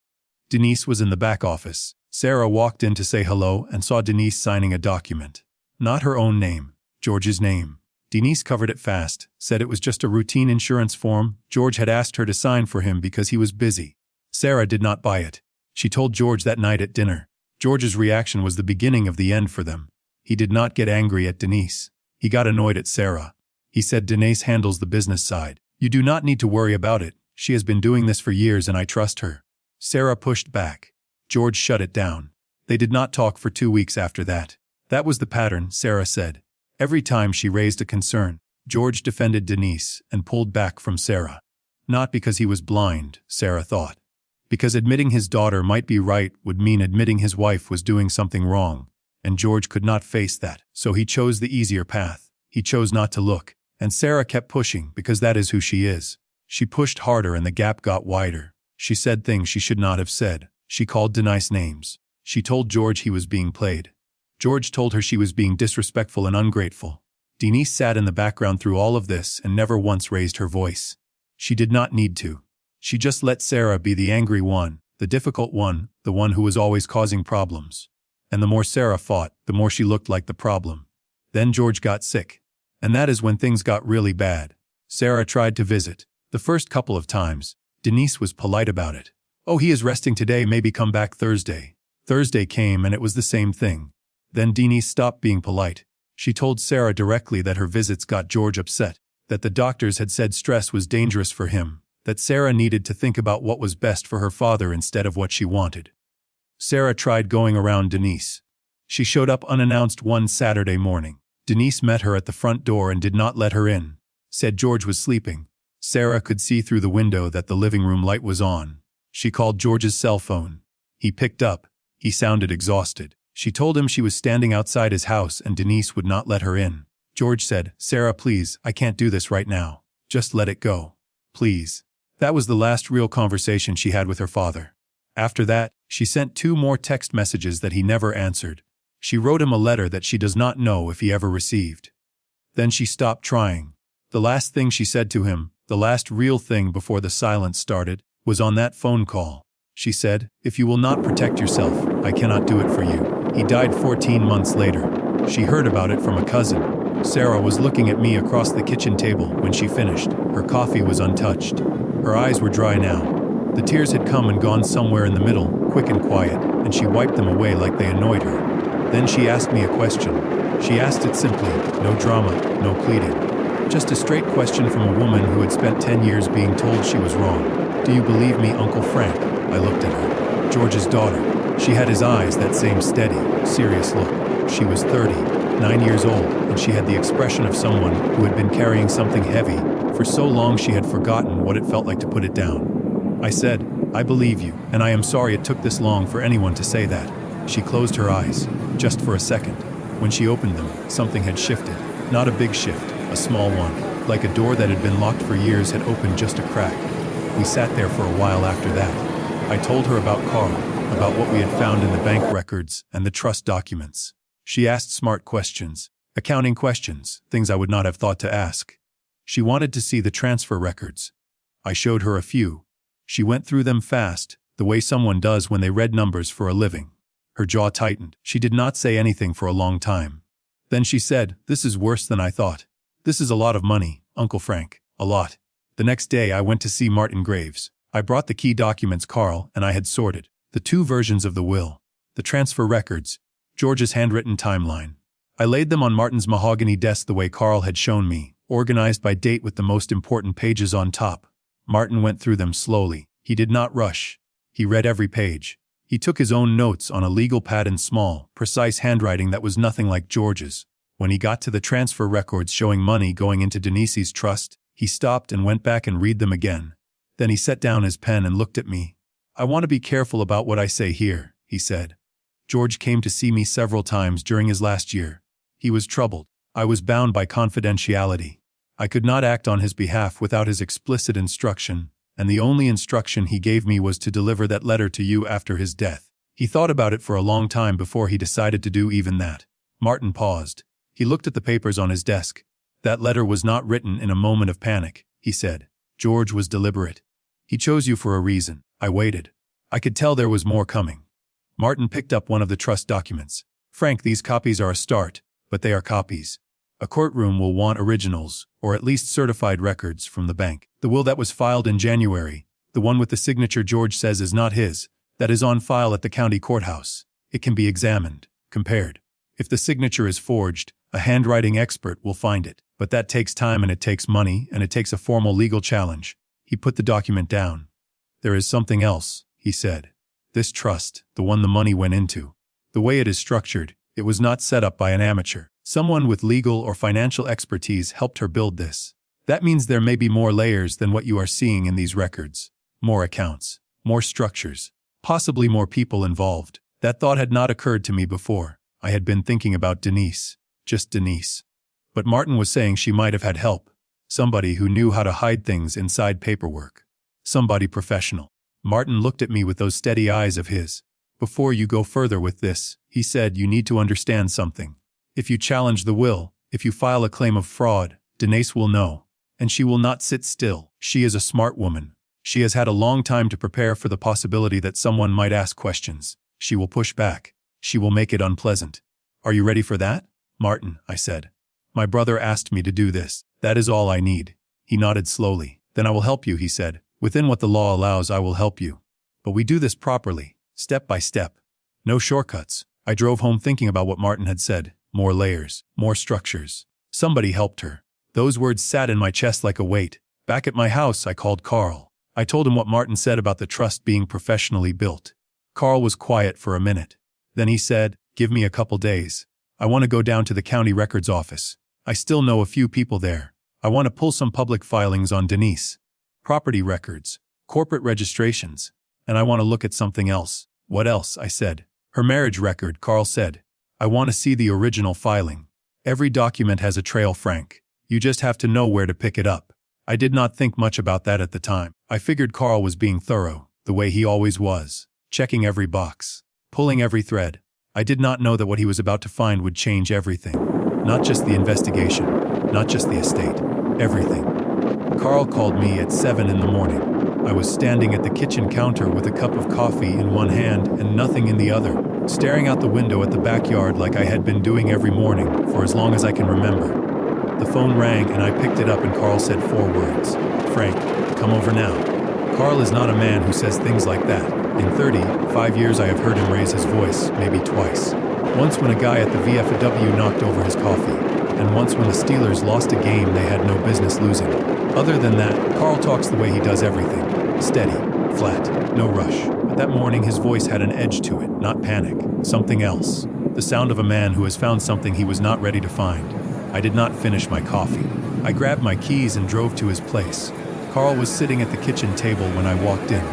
Denise was in the back office. Sarah walked in to say hello and saw Denise signing a document. Not her own name, George's name. Denise covered it fast, said it was just a routine insurance form George had asked her to sign for him because he was busy. Sarah did not buy it. She told George that night at dinner. George's reaction was the beginning of the end for them. He did not get angry at Denise. He got annoyed at Sarah. He said Denise handles the business side. You do not need to worry about it. She has been doing this for years and I trust her. Sarah pushed back. George shut it down. They did not talk for 2 weeks after that. That was the pattern, Sarah said. Every time she raised a concern, George defended Denise and pulled back from Sarah. Not because he was blind, Sarah thought. Because admitting his daughter might be right would mean admitting his wife was doing something wrong, and George could not face that, so he chose the easier path. He chose not to look, and Sarah kept pushing because that is who she is. She pushed harder and the gap got wider. She said things she should not have said. She called Denise names. She told George he was being played. George told her she was being disrespectful and ungrateful. Denise sat in the background through all of this and never once raised her voice. She did not need to. She just let Sarah be the angry one, the difficult one, the one who was always causing problems. And the more Sarah fought, the more she looked like the problem. Then George got sick. And that is when things got really bad. Sarah tried to visit. The first couple of times, Denise was polite about it. Oh, he is resting today, maybe come back Thursday. Thursday came and it was the same thing. Then Denise stopped being polite. She told Sarah directly that her visits got George upset, that the doctors had said stress was dangerous for him, that Sarah needed to think about what was best for her father instead of what she wanted. Sarah tried going around Denise. She showed up unannounced one Saturday morning. Denise met her at the front door and did not let her in. Said George was sleeping. Sarah could see through the window that the living room light was on. She called George's cell phone. He picked up. He sounded exhausted. She told him she was standing outside his house and Denise would not let her in. George said, Sarah, please, I can't do this right now. Just let it go. Please. That was the last real conversation she had with her father. After that, she sent 2 more text messages that he never answered. She wrote him a letter that she does not know if he ever received. Then she stopped trying. The last thing she said to him, the last real thing before the silence started, was on that phone call. She said, if you will not protect yourself, I cannot do it for you. He died 14 months later. She heard about it from a cousin. Sarah was looking at me across the kitchen table when she finished. Her coffee was untouched. Her eyes were dry now. The tears had come and gone somewhere in the middle, quick and quiet, and she wiped them away like they annoyed her. Then she asked me a question. She asked it simply, no drama, no pleading. Just a straight question from a woman who had spent 10 years being told she was wrong. Do you believe me, Uncle Frank? I looked at her. George's daughter. She had his eyes, that same steady, serious look. She was 30, 9 years old, and she had the expression of someone who had been carrying something heavy. For so long she had forgotten what it felt like to put it down. I said, I believe you, and I am sorry it took this long for anyone to say that. She closed her eyes, just for a second. When she opened them, something had shifted. Not a big shift, a small one. Like a door that had been locked for years had opened just a crack. We sat there for a while after that. I told her about Carl, about what we had found in the bank records and the trust documents. She asked smart questions, accounting questions, things I would not have thought to ask. She wanted to see the transfer records. I showed her a few. She went through them fast, the way someone does when they read numbers for a living. Her jaw tightened. She did not say anything for a long time. Then she said, "This is worse than I thought. This is a lot of money, Uncle Frank, a lot." The next day I went to see Martin Graves. I brought the key documents Carl and I had sorted. The 2 versions of the will, the transfer records, George's handwritten timeline. I laid them on Martin's mahogany desk the way Carl had shown me, organized by date with the most important pages on top. Martin went through them slowly. He did not rush. He read every page. He took his own notes on a legal pad in small, precise handwriting that was nothing like George's. When he got to the transfer records showing money going into Denise's trust, he stopped and went back and read them again. Then he set down his pen and looked at me. "I want to be careful about what I say here," he said. "George came to see me several times during his last year. He was troubled. I was bound by confidentiality. I could not act on his behalf without his explicit instruction, and the only instruction he gave me was to deliver that letter to you after his death. He thought about it for a long time before he decided to do even that." Martin paused. He looked at the papers on his desk. "That letter was not written in a moment of panic," he said. "George was deliberate. He chose you for a reason." I waited. I could tell there was more coming. Martin picked up one of the trust documents. "Frank, these copies are a start, but they are copies. A courtroom will want originals, or at least certified records from the bank. The will that was filed in January, the one with the signature George says is not his, that is on file at the county courthouse. It can be examined, compared. If the signature is forged, a handwriting expert will find it. But that takes time and it takes money and it takes a formal legal challenge." He put the document down. "There is something else," he said. "This trust, the one the money went into. The way it is structured, it was not set up by an amateur. Someone with legal or financial expertise helped her build this. That means there may be more layers than what you are seeing in these records. More accounts, more structures, possibly more people involved." That thought had not occurred to me before. I had been thinking about Denise, just Denise. But Martin was saying she might have had help. Somebody who knew how to hide things inside paperwork. Somebody professional. Martin looked at me with those steady eyes of his. "Before you go further with this," he said, "you need to understand something. If you challenge the will, if you file a claim of fraud, Denise will know. And she will not sit still. She is a smart woman. She has had a long time to prepare for the possibility that someone might ask questions. She will push back. She will make it unpleasant. Are you ready for that?" "Martin," I said. "My brother asked me to do this. That is all I need." He nodded slowly. "Then I will help you," he said. "Within what the law allows, I will help you. But we do this properly, step by step. No shortcuts." I drove home thinking about what Martin had said. More layers, more structures. Somebody helped her. Those words sat in my chest like a weight. Back at my house, I called Carl. I told him what Martin said about the trust being professionally built. Carl was quiet for a minute. Then he said, "Give me a couple days. I want to go down to the county records office. I still know a few people there. I want to pull some public filings on Denise. Property records, corporate registrations. And I want to look at something else." "What else?" I said. "Her marriage record," Carl said. "I want to see the original filing. Every document has a trail, Frank. You just have to know where to pick it up." I did not think much about that at the time. I figured Carl was being thorough, the way he always was, checking every box, pulling every thread. I did not know that what he was about to find would change everything. Not just the investigation, not just the estate, everything. Carl called me at 7 in the morning. I was standing at the kitchen counter with a cup of coffee in one hand and nothing in the other, staring out the window at the backyard like I had been doing every morning for as long as I can remember. The phone rang and I picked it up and Carl said 4 words. "Frank, come over now." Carl is not a man who says things like that. In 35 years I have heard him raise his voice, maybe twice. Once when a guy at the VFW knocked over his coffee, and once when the Steelers lost a game they had no business losing. Other than that, Carl talks the way he does everything. Steady, flat, no rush. But that morning his voice had an edge to it, not panic, something else. The sound of a man who has found something he was not ready to find. I did not finish my coffee. I grabbed my keys and drove to his place. Carl was sitting at the kitchen table when I walked in.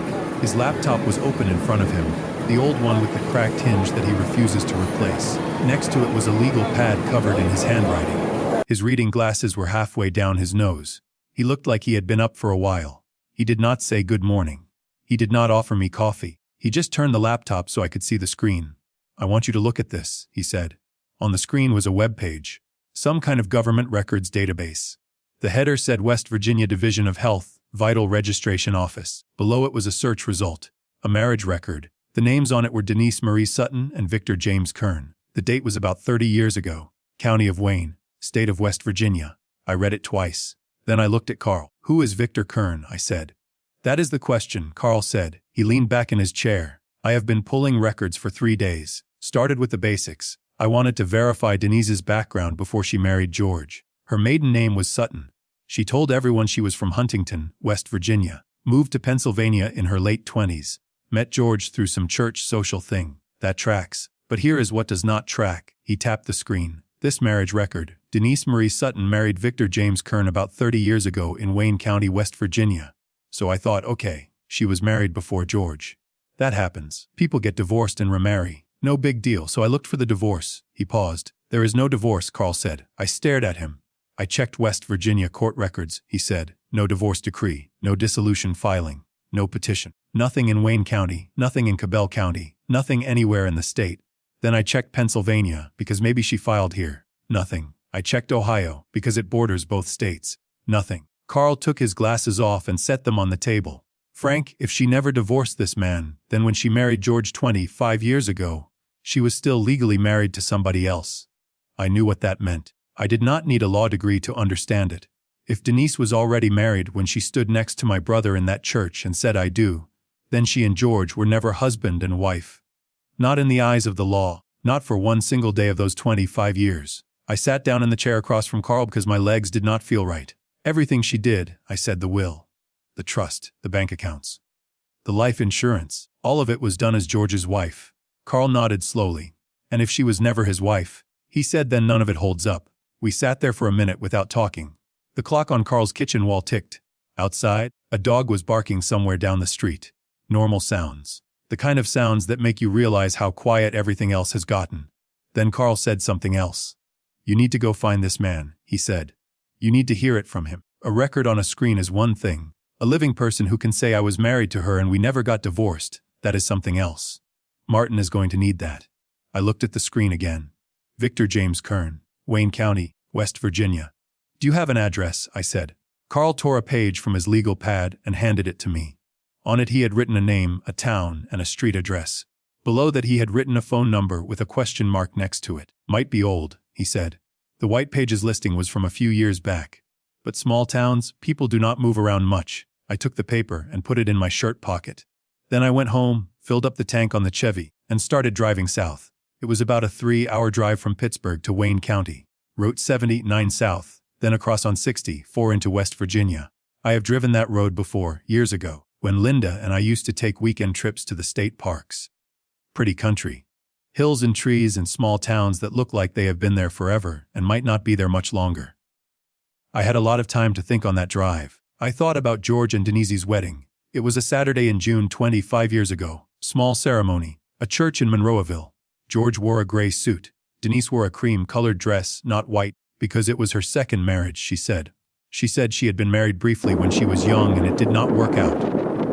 His laptop was open in front of him, the old one with the cracked hinge that he refuses to replace. Next to it was a legal pad covered in his handwriting. His reading glasses were halfway down his nose. He looked like he had been up for a while. He did not say good morning. He did not offer me coffee. He just turned the laptop so I could see the screen. "I want you to look at this," he said. On the screen was a web page, some kind of government records database. The header said West Virginia Division of Health, Vital Registration Office. Below it was a search result, a marriage record. The names on it were Denise Marie Sutton and Victor James Kern. The date was about 30 years ago. County of Wayne, State of West Virginia. I read it twice. Then I looked at Carl. "Who is Victor Kern?" I said. "That is the question," Carl said. He leaned back in his chair. "I have been pulling records for 3 days. Started with the basics. I wanted to verify Denise's background before she married George. Her maiden name was Sutton. She told everyone she was from Huntington, West Virginia. Moved to Pennsylvania in her late 20s. Met George through some church social thing. That tracks. But here is what does not track." He tapped the screen. "This marriage record. Denise Marie Sutton married Victor James Kern about 30 years ago in Wayne County, West Virginia. So I thought, okay, she was married before George. That happens. People get divorced and remarry. No big deal, so I looked for the divorce." He paused. "There is no divorce," Carl said. I stared at him. "I checked West Virginia court records," he said. "No divorce decree, no dissolution filing, no petition. Nothing in Wayne County, nothing in Cabell County, nothing anywhere in the state. Then I checked Pennsylvania, because maybe she filed here. Nothing. I checked Ohio, because it borders both states. Nothing." Carl took his glasses off and set them on the table. "Frank, if she never divorced this man, then when she married George 25 years ago, she was still legally married to somebody else." I knew what that meant. I did not need a law degree to understand it. If Denise was already married when she stood next to my brother in that church and said "I do," then she and George were never husband and wife. Not in the eyes of the law, not for one single day of those 25 years. I sat down in the chair across from Carl because my legs did not feel right. "Everything she did," I said, "the will, the trust, the bank accounts, the life insurance, all of it was done as George's wife." Carl nodded slowly. "And if she was never his wife," he said, "then none of it holds up." We sat there for a minute without talking. The clock on Carl's kitchen wall ticked. Outside, a dog was barking somewhere down the street. Normal sounds. The kind of sounds that make you realize how quiet everything else has gotten. Then Carl said something else. "You need to go find this man," he said. "You need to hear it from him. A record on a screen is one thing. A living person who can say I was married to her and we never got divorced, that is something else. Martin is going to need that." I looked at the screen again. Victor James Kern, Wayne County, West Virginia. "Do you have an address?" I said. Carl tore a page from his legal pad and handed it to me. On it he had written a name, a town, and a street address. Below that he had written a phone number with a question mark next to it. "Might be old," he said. The White Pages listing was from a few years back. But small towns, people do not move around much. I took the paper and put it in my shirt pocket. Then I went home, filled up the tank on the Chevy, and started driving south. It was about a 3-hour drive from Pittsburgh to Wayne County. Route 79 south, then across on 64 into West Virginia. I have driven that road before, years ago, when Linda and I used to take weekend trips to the state parks. Pretty country. Hills and trees and small towns that look like they have been there forever and might not be there much longer. I had a lot of time to think on that drive. I thought about George and Denise's wedding. It was a Saturday in June 25 years ago. Small ceremony. A church in Monroeville. George wore a gray suit. Denise wore a cream-colored dress, not white, because it was her second marriage, she said. She said she had been married briefly when she was young and it did not work out.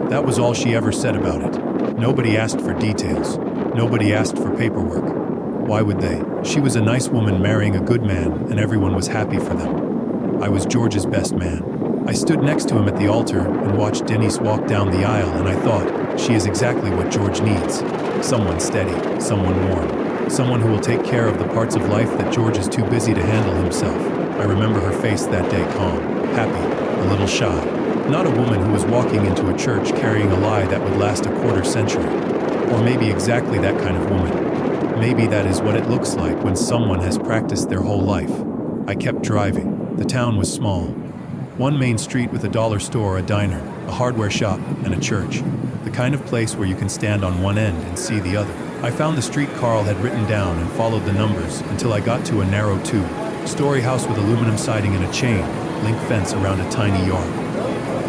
That was all she ever said about it. Nobody asked for details. Nobody asked for paperwork. Why would they? She was a nice woman marrying a good man, and everyone was happy for them. I was George's best man. I stood next to him at the altar and watched Denise walk down the aisle, and I thought, she is exactly what George needs. Someone steady, someone warm, someone who will take care of the parts of life that George is too busy to handle himself. I remember her face that day, calm, happy, a little shy. Not a woman who was walking into a church carrying a lie that would last a quarter century. Or maybe exactly that kind of woman. Maybe that is what it looks like when someone has practiced their whole life. I kept driving. The town was small. One main street with a dollar store, a diner, a hardware shop, and a church. The kind of place where you can stand on one end and see the other. I found the street Carl had written down and followed the numbers until I got to a narrow two-story house with aluminum siding and a chain-link fence around a tiny yard.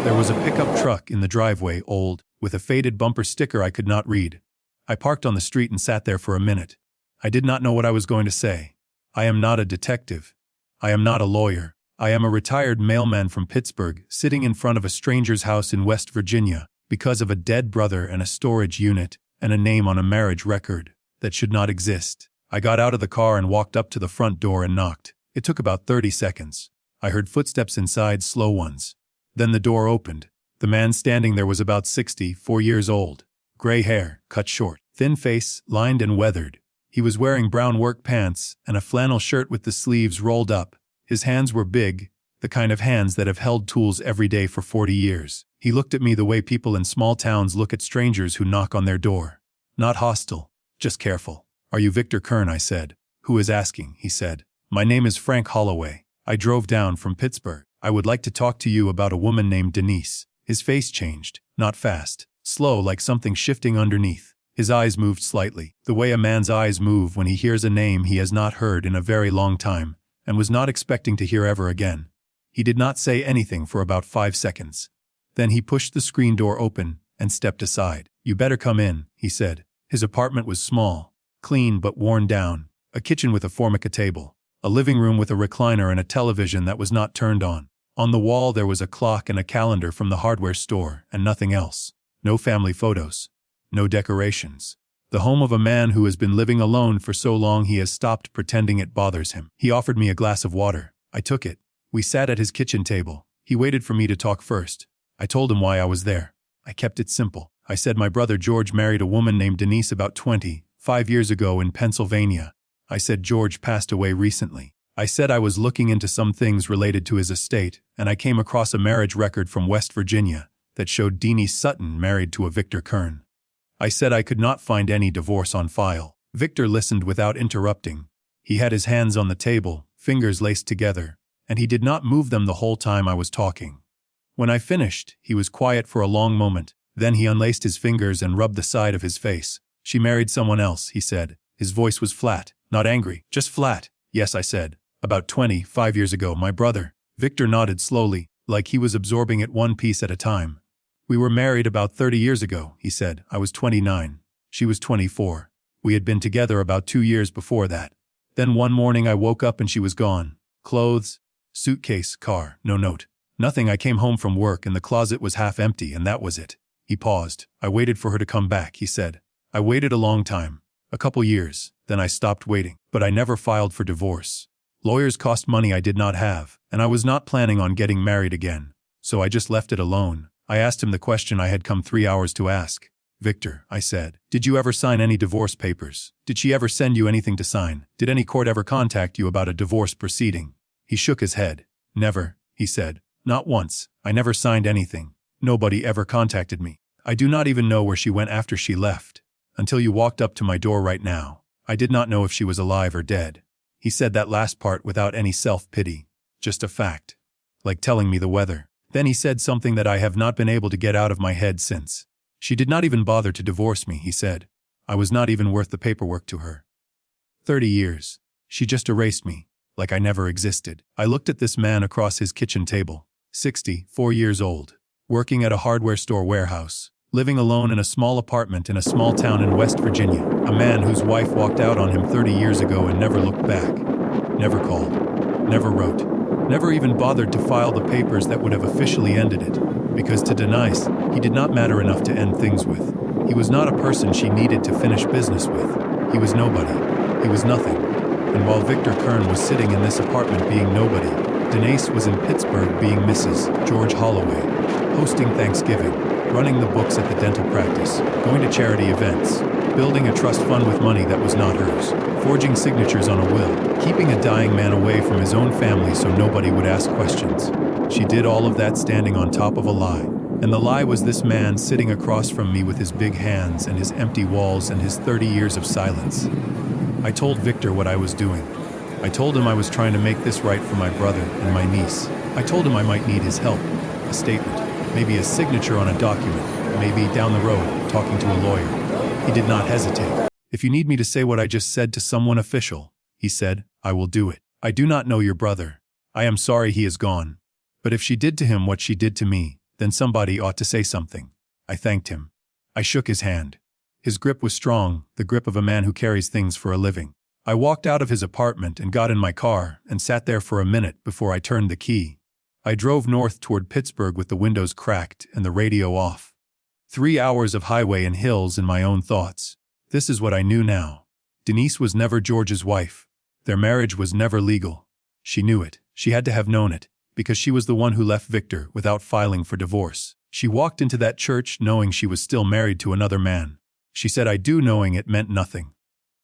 There was a pickup truck in the driveway, old, with a faded bumper sticker I could not read. I parked on the street and sat there for a minute. I did not know what I was going to say. I am not a detective. I am not a lawyer. I am a retired mailman from Pittsburgh, sitting in front of a stranger's house in West Virginia because of a dead brother and a storage unit and a name on a marriage record that should not exist. I got out of the car and walked up to the front door and knocked. It took about 30 seconds. I heard footsteps inside, slow ones. Then the door opened. The man standing there was about 64 years old. Gray hair, cut short, thin face, lined and weathered. He was wearing brown work pants and a flannel shirt with the sleeves rolled up. His hands were big, the kind of hands that have held tools every day for 40 years. He looked at me the way people in small towns look at strangers who knock on their door. Not hostile, just careful. "Are you Victor Kern?" I said. "Who is asking?" he said. "My name is Frank Holloway. I drove down from Pittsburgh. I would like to talk to you about a woman named Denise." His face changed, not fast, slow, like something shifting underneath. His eyes moved slightly, the way a man's eyes move when he hears a name he has not heard in a very long time and was not expecting to hear ever again. He did not say anything for about 5 seconds. Then he pushed the screen door open and stepped aside. "You better come in," he said. His apartment was small, clean but worn down, a kitchen with a formica table, a living room with a recliner and a television that was not turned on. On the wall there was a clock and a calendar from the hardware store and nothing else. No family photos. No decorations. The home of a man who has been living alone for so long he has stopped pretending it bothers him. He offered me a glass of water. I took it. We sat at his kitchen table. He waited for me to talk first. I told him why I was there. I kept it simple. I said my brother George married a woman named Denise about 25 years ago in Pennsylvania. I said George passed away recently. I said I was looking into some things related to his estate, and I came across a marriage record from West Virginia that showed Denise Sutton married to a Victor Kern. I said I could not find any divorce on file. Victor listened without interrupting. He had his hands on the table, fingers laced together, and he did not move them the whole time I was talking. When I finished, he was quiet for a long moment. Then he unlaced his fingers and rubbed the side of his face. "She married someone else," he said. His voice was flat, not angry, just flat. "Yes," I said. "About 25 years ago, my brother." Victor nodded slowly, like he was absorbing it one piece at a time. "We were married about 30 years ago," he said. "I was 29. She was 24. We had been together about 2 years before that. Then one morning I woke up and she was gone. Clothes, suitcase, car, no note. Nothing. I came home from work and the closet was half empty and that was it." He paused. "I waited for her to come back," he said. "I waited a long time. A couple years. Then I stopped waiting. But I never filed for divorce. Lawyers cost money I did not have, and I was not planning on getting married again. So I just left it alone." I asked him the question I had come 3 hours to ask. "Victor," I said, "did you ever sign any divorce papers? Did she ever send you anything to sign? Did any court ever contact you about a divorce proceeding?" He shook his head. "Never," he said. "Not once. I never signed anything. Nobody ever contacted me. I do not even know where she went after she left. Until you walked up to my door right now. I did not know if she was alive or dead." He said that last part without any self-pity. Just a fact. Like telling me the weather. Then he said something that I have not been able to get out of my head since. "She did not even bother to divorce me," he said. "I was not even worth the paperwork to her. 30 years. She just erased me, like I never existed." I looked at this man across his kitchen table, 64 years old, working at a hardware store warehouse, living alone in a small apartment in a small town in West Virginia, a man whose wife walked out on him 30 years ago and never looked back, never called, never wrote. Never even bothered to file the papers that would have officially ended it, because to Denise, he did not matter enough to end things with. He was not a person she needed to finish business with. He was nobody. He was nothing. And while Victor Kern was sitting in this apartment being nobody, Denise was in Pittsburgh being Mrs. George Holloway, hosting Thanksgiving, running the books at the dental practice, going to charity events, building a trust fund with money that was not hers, forging signatures on a will, keeping a dying man away from his own family so nobody would ask questions. She did all of that standing on top of a lie. And the lie was this man sitting across from me with his big hands and his empty walls and his 30 years of silence. I told Victor what I was doing. I told him I was trying to make this right for my brother and my niece. I told him I might need his help. A statement, maybe a signature on a document, maybe down the road, talking to a lawyer. He did not hesitate. If you need me to say what I just said to someone official, he said, I will do it. I do not know your brother. I am sorry he is gone. But if she did to him what she did to me, then somebody ought to say something. I thanked him. I shook his hand. His grip was strong, the grip of a man who carries things for a living. I walked out of his apartment and got in my car and sat there for a minute before I turned the key. I drove north toward Pittsburgh with the windows cracked and the radio off. 3 hours of highway and hills and my own thoughts. This is what I knew now. Denise was never George's wife. Their marriage was never legal. She knew it. She had to have known it, because she was the one who left Victor without filing for divorce. She walked into that church knowing she was still married to another man. She said I do, knowing it meant nothing.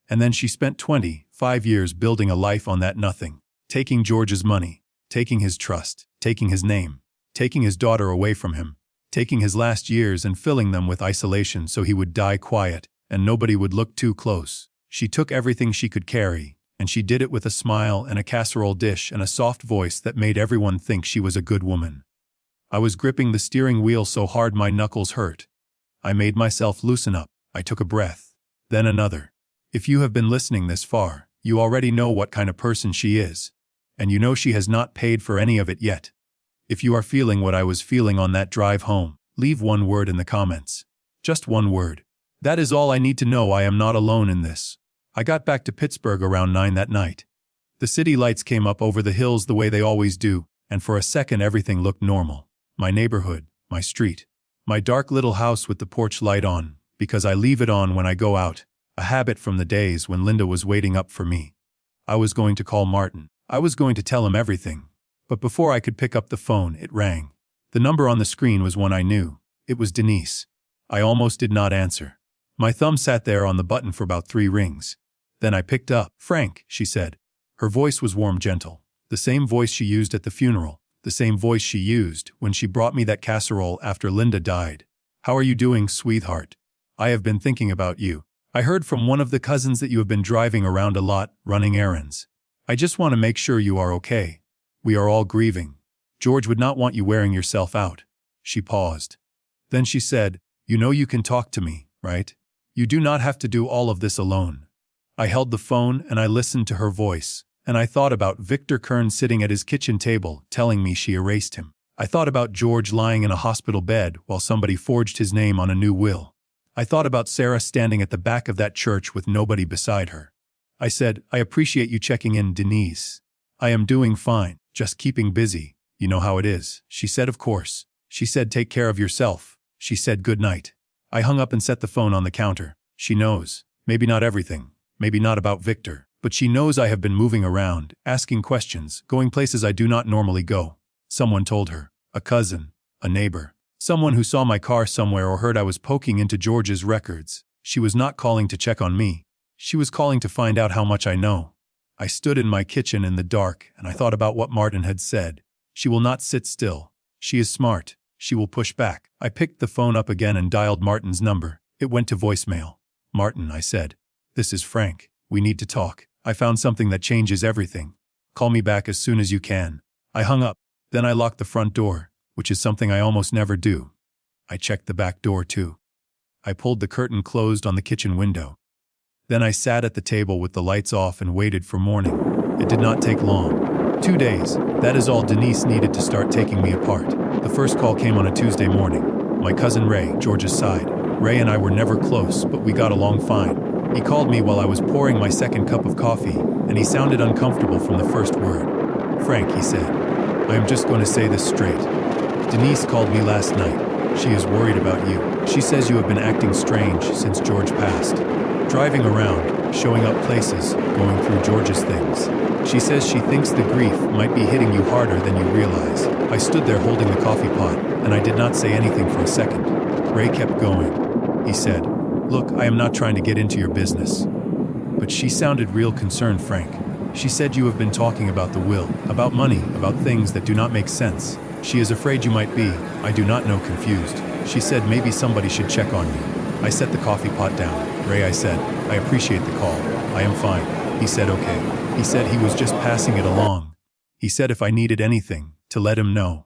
And then she spent 25 years building a life on that nothing, taking George's money, taking his trust, taking his name, taking his daughter away from him, taking his last years and filling them with isolation so he would die quiet and nobody would look too close. She took everything she could carry, and she did it with a smile and a casserole dish and a soft voice that made everyone think she was a good woman. I was gripping the steering wheel so hard my knuckles hurt. I made myself loosen up. I took a breath, then another. If you have been listening this far, you already know what kind of person she is. And you know she has not paid for any of it yet. If you are feeling what I was feeling on that drive home, leave one word in the comments. Just one word. That is all I need to know. I am not alone in this. I got back to Pittsburgh around 9 that night. The city lights came up over the hills the way they always do, and for a second everything looked normal. My neighborhood, my street, my dark little house with the porch light on, because I leave it on when I go out, a habit from the days when Linda was waiting up for me. I was going to call Martin. I was going to tell him everything. But before I could pick up the phone, it rang. The number on the screen was one I knew. It was Denise. I almost did not answer. My thumb sat there on the button for about 3 rings. Then I picked up. Frank, she said. Her voice was warm, gentle. The same voice she used at the funeral. The same voice she used when she brought me that casserole after Linda died. How are you doing, sweetheart? I have been thinking about you. I heard from one of the cousins that you have been driving around a lot, running errands. I just want to make sure you are okay. We are all grieving. George would not want you wearing yourself out. She paused. Then she said, you know you can talk to me, right? You do not have to do all of this alone. I held the phone and I listened to her voice, and I thought about Victor Kern sitting at his kitchen table telling me she erased him. I thought about George lying in a hospital bed while somebody forged his name on a new will. I thought about Sarah standing at the back of that church with nobody beside her. I said, I appreciate you checking in, Denise. I am doing fine, just keeping busy. You know how it is. She said, of course. She said, take care of yourself. She said, good night. I hung up and set the phone on the counter. She knows. Maybe not everything. Maybe not about Victor. But she knows I have been moving around, asking questions, going places I do not normally go. Someone told her. A cousin. A neighbor. Someone who saw my car somewhere or heard I was poking into George's records. She was not calling to check on me. She was calling to find out how much I know. I stood in my kitchen in the dark and I thought about what Martin had said. She will not sit still. She is smart. She will push back. I picked the phone up again and dialed Martin's number. It went to voicemail. Martin, I said. This is Frank. We need to talk. I found something that changes everything. Call me back as soon as you can. I hung up. Then I locked the front door, which is something I almost never do. I checked the back door too. I pulled the curtain closed on the kitchen window. Then I sat at the table with the lights off and waited for morning. It did not take long. 2 days. That is all Denise needed to start taking me apart. The first call came on a Tuesday morning. My cousin Ray, George's side. Ray and I were never close, but we got along fine. He called me while I was pouring my second cup of coffee, and he sounded uncomfortable from the first word. Frank, he said. I am just going to say this straight. Denise called me last night. She is worried about you. She says you have been acting strange since George passed. Driving around, showing up places, going through George's things. She says she thinks the grief might be hitting you harder than you realize. I stood there holding the coffee pot, and I did not say anything for a second. Ray kept going. He said, look, I am not trying to get into your business. But she sounded real concerned, Frank. She said you have been talking about the will, about money, about things that do not make sense. She is afraid you might be, I do not know, confused. She said maybe somebody should check on you. I set the coffee pot down. Ray, I said, I appreciate the call. I am fine. He said okay. He said he was just passing it along. He said if I needed anything, to let him know.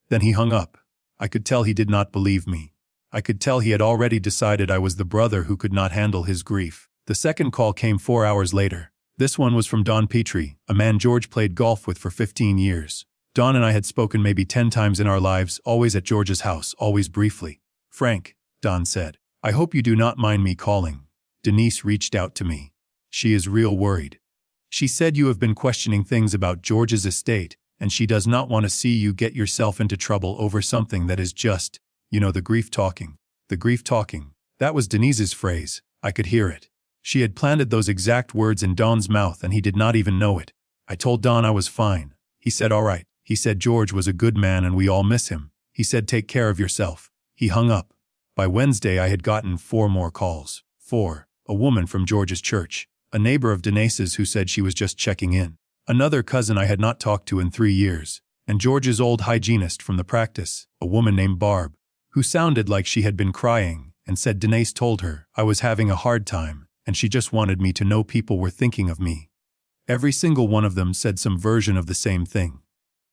Then he hung up. I could tell he did not believe me. I could tell he had already decided I was the brother who could not handle his grief. The second call came 4 hours later. This one was from Don Petrie, a man George played golf with for 15 years. Don and I had spoken maybe 10 times in our lives, always at George's house, always briefly. "Frank," Don said, "I hope you do not mind me calling. Denise reached out to me. She is real worried. She said you have been questioning things about George's estate, and she does not want to see you get yourself into trouble over something that is just, the grief talking." The grief talking. That was Denise's phrase. I could hear it. She had planted those exact words in Don's mouth and he did not even know it. I told Don I was fine. He said all right. He said George was a good man and we all miss him. He said take care of yourself. He hung up. By Wednesday I had gotten 4 more calls. 4. A woman from George's church. A neighbor of Denise's who said she was just checking in. Another cousin I had not talked to in 3 years. And George's old hygienist from the practice, a woman named Barb, who sounded like she had been crying and said Denise told her I was having a hard time and she just wanted me to know people were thinking of me. Every single one of them said some version of the same thing.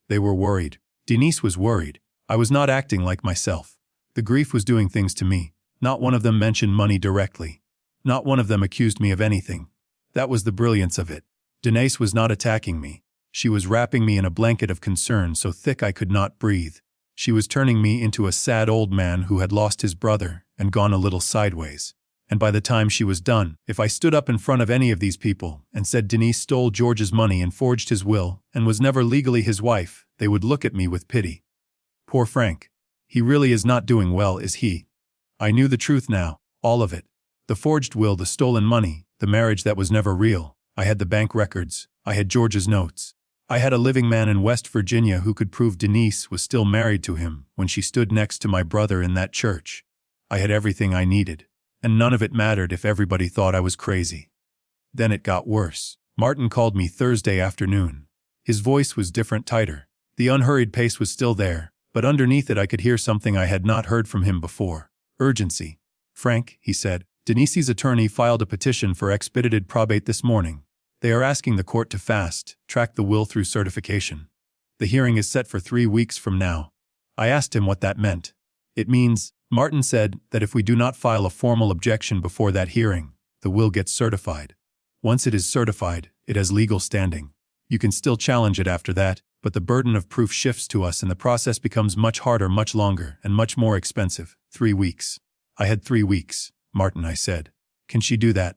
They were worried. Denise was worried. I was not acting like myself. The grief was doing things to me. Not one of them mentioned money directly. Not one of them accused me of anything. That was the brilliance of it. Denise was not attacking me. She was wrapping me in a blanket of concern so thick I could not breathe. She was turning me into a sad old man who had lost his brother and gone a little sideways. And by the time she was done, if I stood up in front of any of these people and said Denise stole George's money and forged his will and was never legally his wife, they would look at me with pity. Poor Frank. He really is not doing well, is he? I knew the truth now, all of it. The forged will, the stolen money, the marriage that was never real. I had the bank records. I had George's notes. I had a living man in West Virginia who could prove Denise was still married to him when she stood next to my brother in that church. I had everything I needed. And none of it mattered if everybody thought I was crazy. Then it got worse. Martin called me Thursday afternoon. His voice was different, tighter. The unhurried pace was still there, but underneath it I could hear something I had not heard from him before. Urgency. "Frank," he said, "Denise's attorney filed a petition for expedited probate this morning. They are asking the court to fast-track the will through certification. The hearing is set for 3 weeks from now." I asked him what that meant. "It means," Martin said, "that if we do not file a formal objection before that hearing, the will gets certified. Once it is certified, it has legal standing. You can still challenge it after that, but the burden of proof shifts to us and the process becomes much harder, much longer, and much more expensive. 3 weeks. I had 3 weeks, Martin, I said. Can she do that?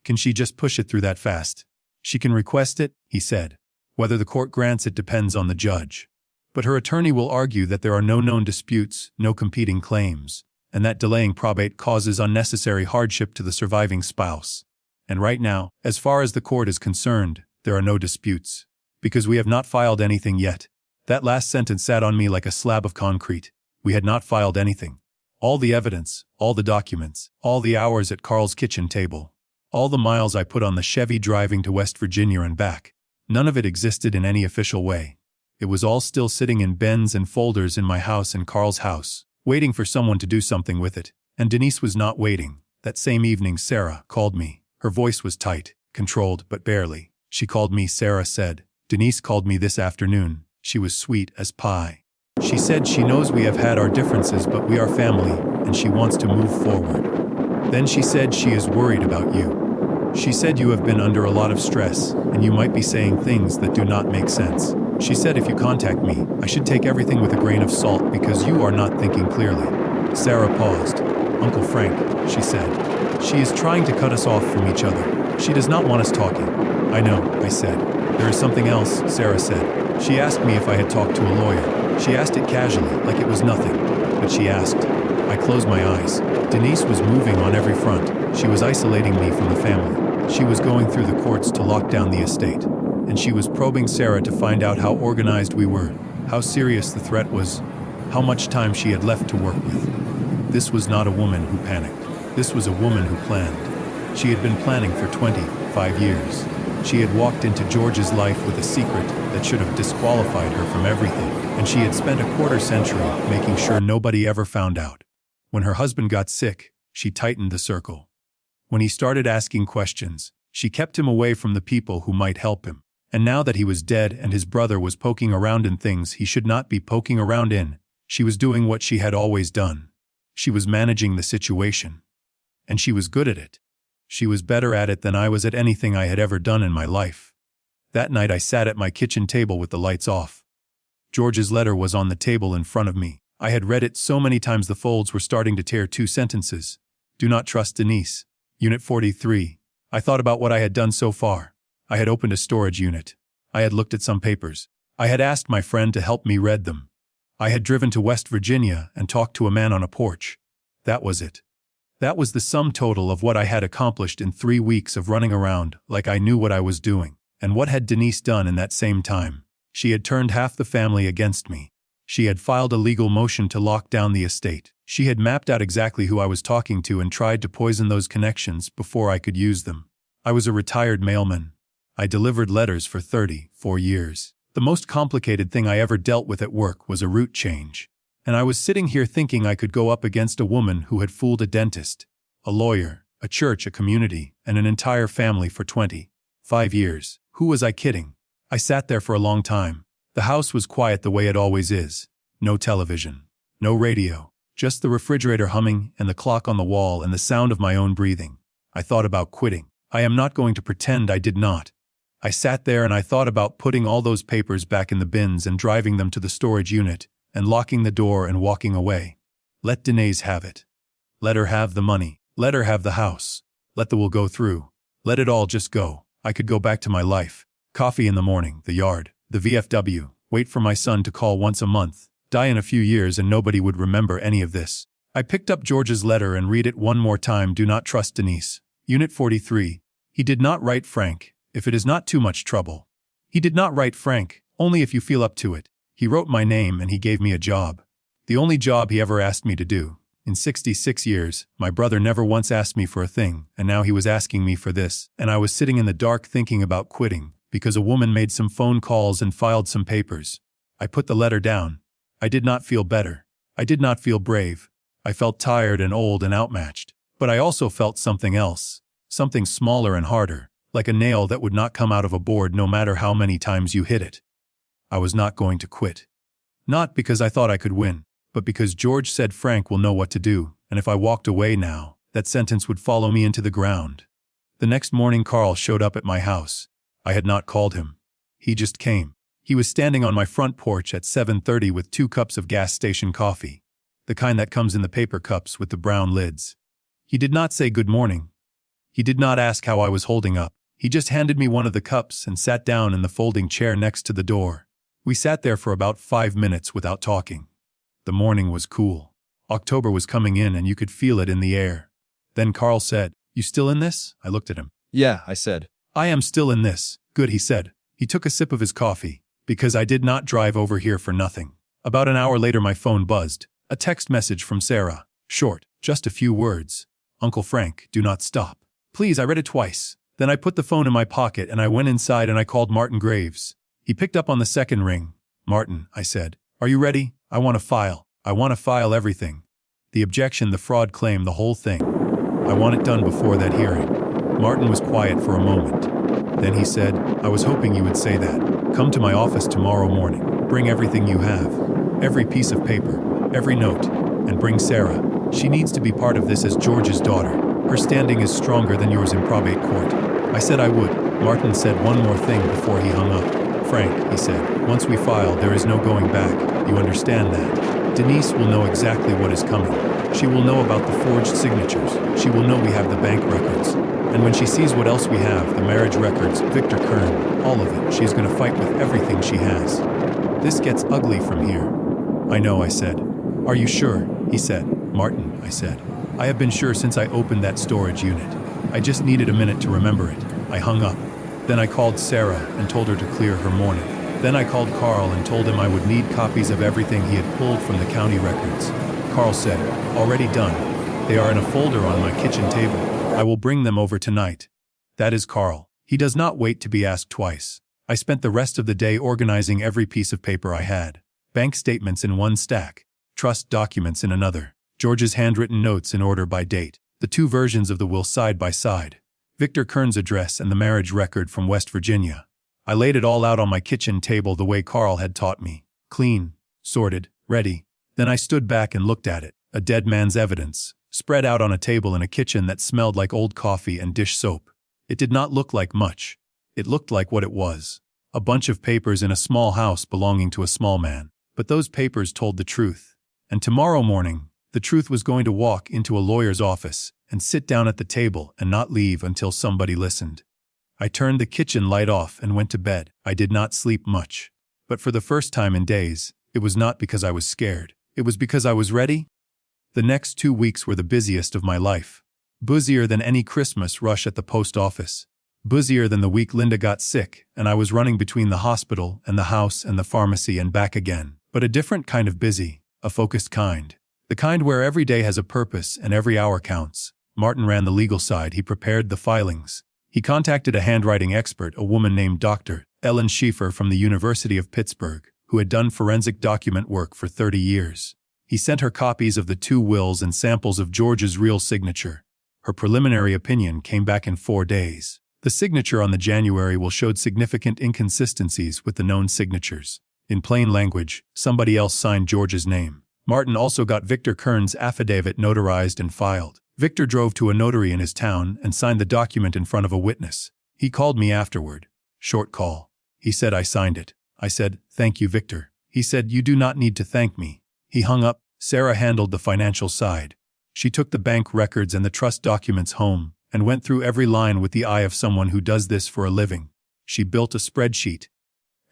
Can she just push it through that fast? She can request it, he said. Whether the court grants it depends on the judge. But her attorney will argue that there are no known disputes, no competing claims, and that delaying probate causes unnecessary hardship to the surviving spouse. And right now, as far as the court is concerned, there are no disputes. Because we have not filed anything yet. That last sentence sat on me like a slab of concrete. We had not filed anything. All the evidence, all the documents, all the hours at Carl's kitchen table, all the miles I put on the Chevy driving to West Virginia and back, none of it existed in any official way. It was all still sitting in bins and folders in my house and Carl's house, waiting for someone to do something with it. And Denise was not waiting. That same evening Sarah called me. Her voice was tight, controlled, but barely. She called me, Sarah said. Denise called me this afternoon. She was sweet as pie. She said she knows we have had our differences but we are family, and she wants to move forward. Then she said she is worried about you. She said you have been under a lot of stress, and you might be saying things that do not make sense. She said if you contact me, I should take everything with a grain of salt because you are not thinking clearly. Sarah paused. Uncle Frank, she said. She is trying to cut us off from each other. She does not want us talking. I know, I said. There is something else, Sarah said. She asked me if I had talked to a lawyer. She asked it casually, like it was nothing. But she asked. I closed my eyes. Denise was moving on every front. She was isolating me from the family. She was going through the courts to lock down the estate. And she was probing Sarah to find out how organized we were, how serious the threat was, how much time she had left to work with. This was not a woman who panicked. This was a woman who planned. She had been planning for 25 years. She had walked into George's life with a secret that should have disqualified her from everything, and she had spent a quarter century making sure nobody ever found out. When her husband got sick, she tightened the circle. When he started asking questions, She kept him away from the people who might help him. And now that he was dead and his brother was poking around in things he should not be poking around in, she was doing what she had always done. She was managing the situation. And she was good at it. She was better at it than I was at anything I had ever done in my life. That night I sat at my kitchen table with the lights off. George's letter was on the table in front of me. I had read it so many times the folds were starting to tear 2 sentences. Do not trust Denise. Unit 43. I thought about what I had done so far. I had opened a storage unit. I had looked at some papers. I had asked my friend to help me read them. I had driven to West Virginia and talked to a man on a porch. That was it. That was the sum total of what I had accomplished in 3 weeks of running around like I knew what I was doing. And what had Denise done in that same time? She had turned half the family against me. She had filed a legal motion to lock down the estate. She had mapped out exactly who I was talking to and tried to poison those connections before I could use them. I was a retired mailman. I delivered letters for 34 years. The most complicated thing I ever dealt with at work was a route change. And I was sitting here thinking I could go up against a woman who had fooled a dentist, a lawyer, a church, a community, and an entire family for 25 years. Who was I kidding? I sat there for a long time. The house was quiet the way it always is. No television. No radio. Just the refrigerator humming and the clock on the wall and the sound of my own breathing. I thought about quitting. I am not going to pretend I did not. I sat there and I thought about putting all those papers back in the bins and driving them to the storage unit and locking the door and walking away. Let Denise have it. Let her have the money. Let her have the house. Let the will go through. Let it all just go. I could go back to my life. Coffee in the morning, the yard, the VFW, wait for my son to call once a month, die in a few years and nobody would remember any of this. I picked up George's letter and read it one more time. Do not trust Denise. Unit 43. He did not write Frank, if it is not too much trouble. He did not write Frank, only if you feel up to it. He wrote my name and he gave me a job. The only job he ever asked me to do. In 66 years, my brother never once asked me for a thing, and now he was asking me for this, and I was sitting in the dark thinking about quitting, because a woman made some phone calls and filed some papers. I put the letter down. I did not feel better. I did not feel brave. I felt tired and old and outmatched. But I also felt something else. Something smaller and harder, like a nail that would not come out of a board no matter how many times you hit it. I was not going to quit. Not because I thought I could win, but because George said Frank will know what to do, and if I walked away now, that sentence would follow me into the ground. The next morning Carl showed up at my house. I had not called him. He just came. He was standing on my front porch at 7:30 with 2 cups of gas station coffee, the kind that comes in the paper cups with the brown lids. He did not say good morning. He did not ask how I was holding up. He just handed me one of the cups and sat down in the folding chair next to the door. We sat there for about 5 minutes without talking. The morning was cool. October was coming in and you could feel it in the air. Then Carl said, "You still in this?" I looked at him. "Yeah," I said. "I am still in this." "Good," he said. He took a sip of his coffee, because I did not drive over here for nothing. About an hour later my phone buzzed. A text message from Sarah. Short, just a few words. "Uncle Frank, do not stop. Please." I read it twice. Then I put the phone in my pocket and I went inside and I called Martin Graves. He picked up on the second ring. "Martin," I said, "are you ready? I want to file. I want to file everything. The objection, the fraud claim, the whole thing. I want it done before that hearing." Martin was quiet for a moment. Then he said, "I was hoping you would say that. Come to my office tomorrow morning. Bring everything you have. Every piece of paper. Every note. And bring Sarah. She needs to be part of this as George's daughter. Her standing is stronger than yours in probate court." I said I would. Martin said one more thing before he hung up. "Frank," he said, "once we file, there is no going back. You understand that? Denise will know exactly what is coming. She will know about the forged signatures. She will know we have the bank records. And when she sees what else we have, the marriage records, Victor Kern, all of it, she is going to fight with everything she has. This gets ugly from here." "I know," I said. "Are you sure?" he said. "Martin," I said, "I have been sure since I opened that storage unit. I just needed a minute to remember it." I hung up. Then I called Sarah and told her to clear her morning. Then I called Carl and told him I would need copies of everything he had pulled from the county records. Carl said, "Already done. They are in a folder on my kitchen table. I will bring them over tonight." That is Carl. He does not wait to be asked twice. I spent the rest of the day organizing every piece of paper I had. Bank statements in one stack. Trust documents in another. George's handwritten notes in order by date. The 2 versions of the will side by side. Victor Kern's address and the marriage record from West Virginia. I laid it all out on my kitchen table the way Carl had taught me. Clean, sorted, ready. Then I stood back and looked at it, a dead man's evidence, spread out on a table in a kitchen that smelled like old coffee and dish soap. It did not look like much. It looked like what it was. A bunch of papers in a small house belonging to a small man. But those papers told the truth. And tomorrow morning, the truth was going to walk into a lawyer's office and sit down at the table and not leave until somebody listened. I turned the kitchen light off and went to bed. I did not sleep much. But for the first time in days, it was not because I was scared. It was because I was ready. The next 2 weeks were the busiest of my life. Busier than any Christmas rush at the post office. Busier than the week Linda got sick, and I was running between the hospital and the house and the pharmacy and back again. But a different kind of busy, a focused kind. The kind where every day has a purpose and every hour counts. Martin ran the legal side. He prepared the filings. He contacted a handwriting expert, a woman named Dr. Ellen Schieffer from the University of Pittsburgh, who had done forensic document work for 30 years. He sent her copies of the 2 wills and samples of George's real signature. Her preliminary opinion came back in 4 days. The signature on the January will showed significant inconsistencies with the known signatures. In plain language, somebody else signed George's name. Martin also got Victor Kern's affidavit notarized and filed. Victor drove to a notary in his town and signed the document in front of a witness. He called me afterward. Short call. He said I signed it. I said, "Thank you, Victor." He said, "You do not need to thank me." He hung up. Sarah handled the financial side. She took the bank records and the trust documents home and went through every line with the eye of someone who does this for a living. She built a spreadsheet.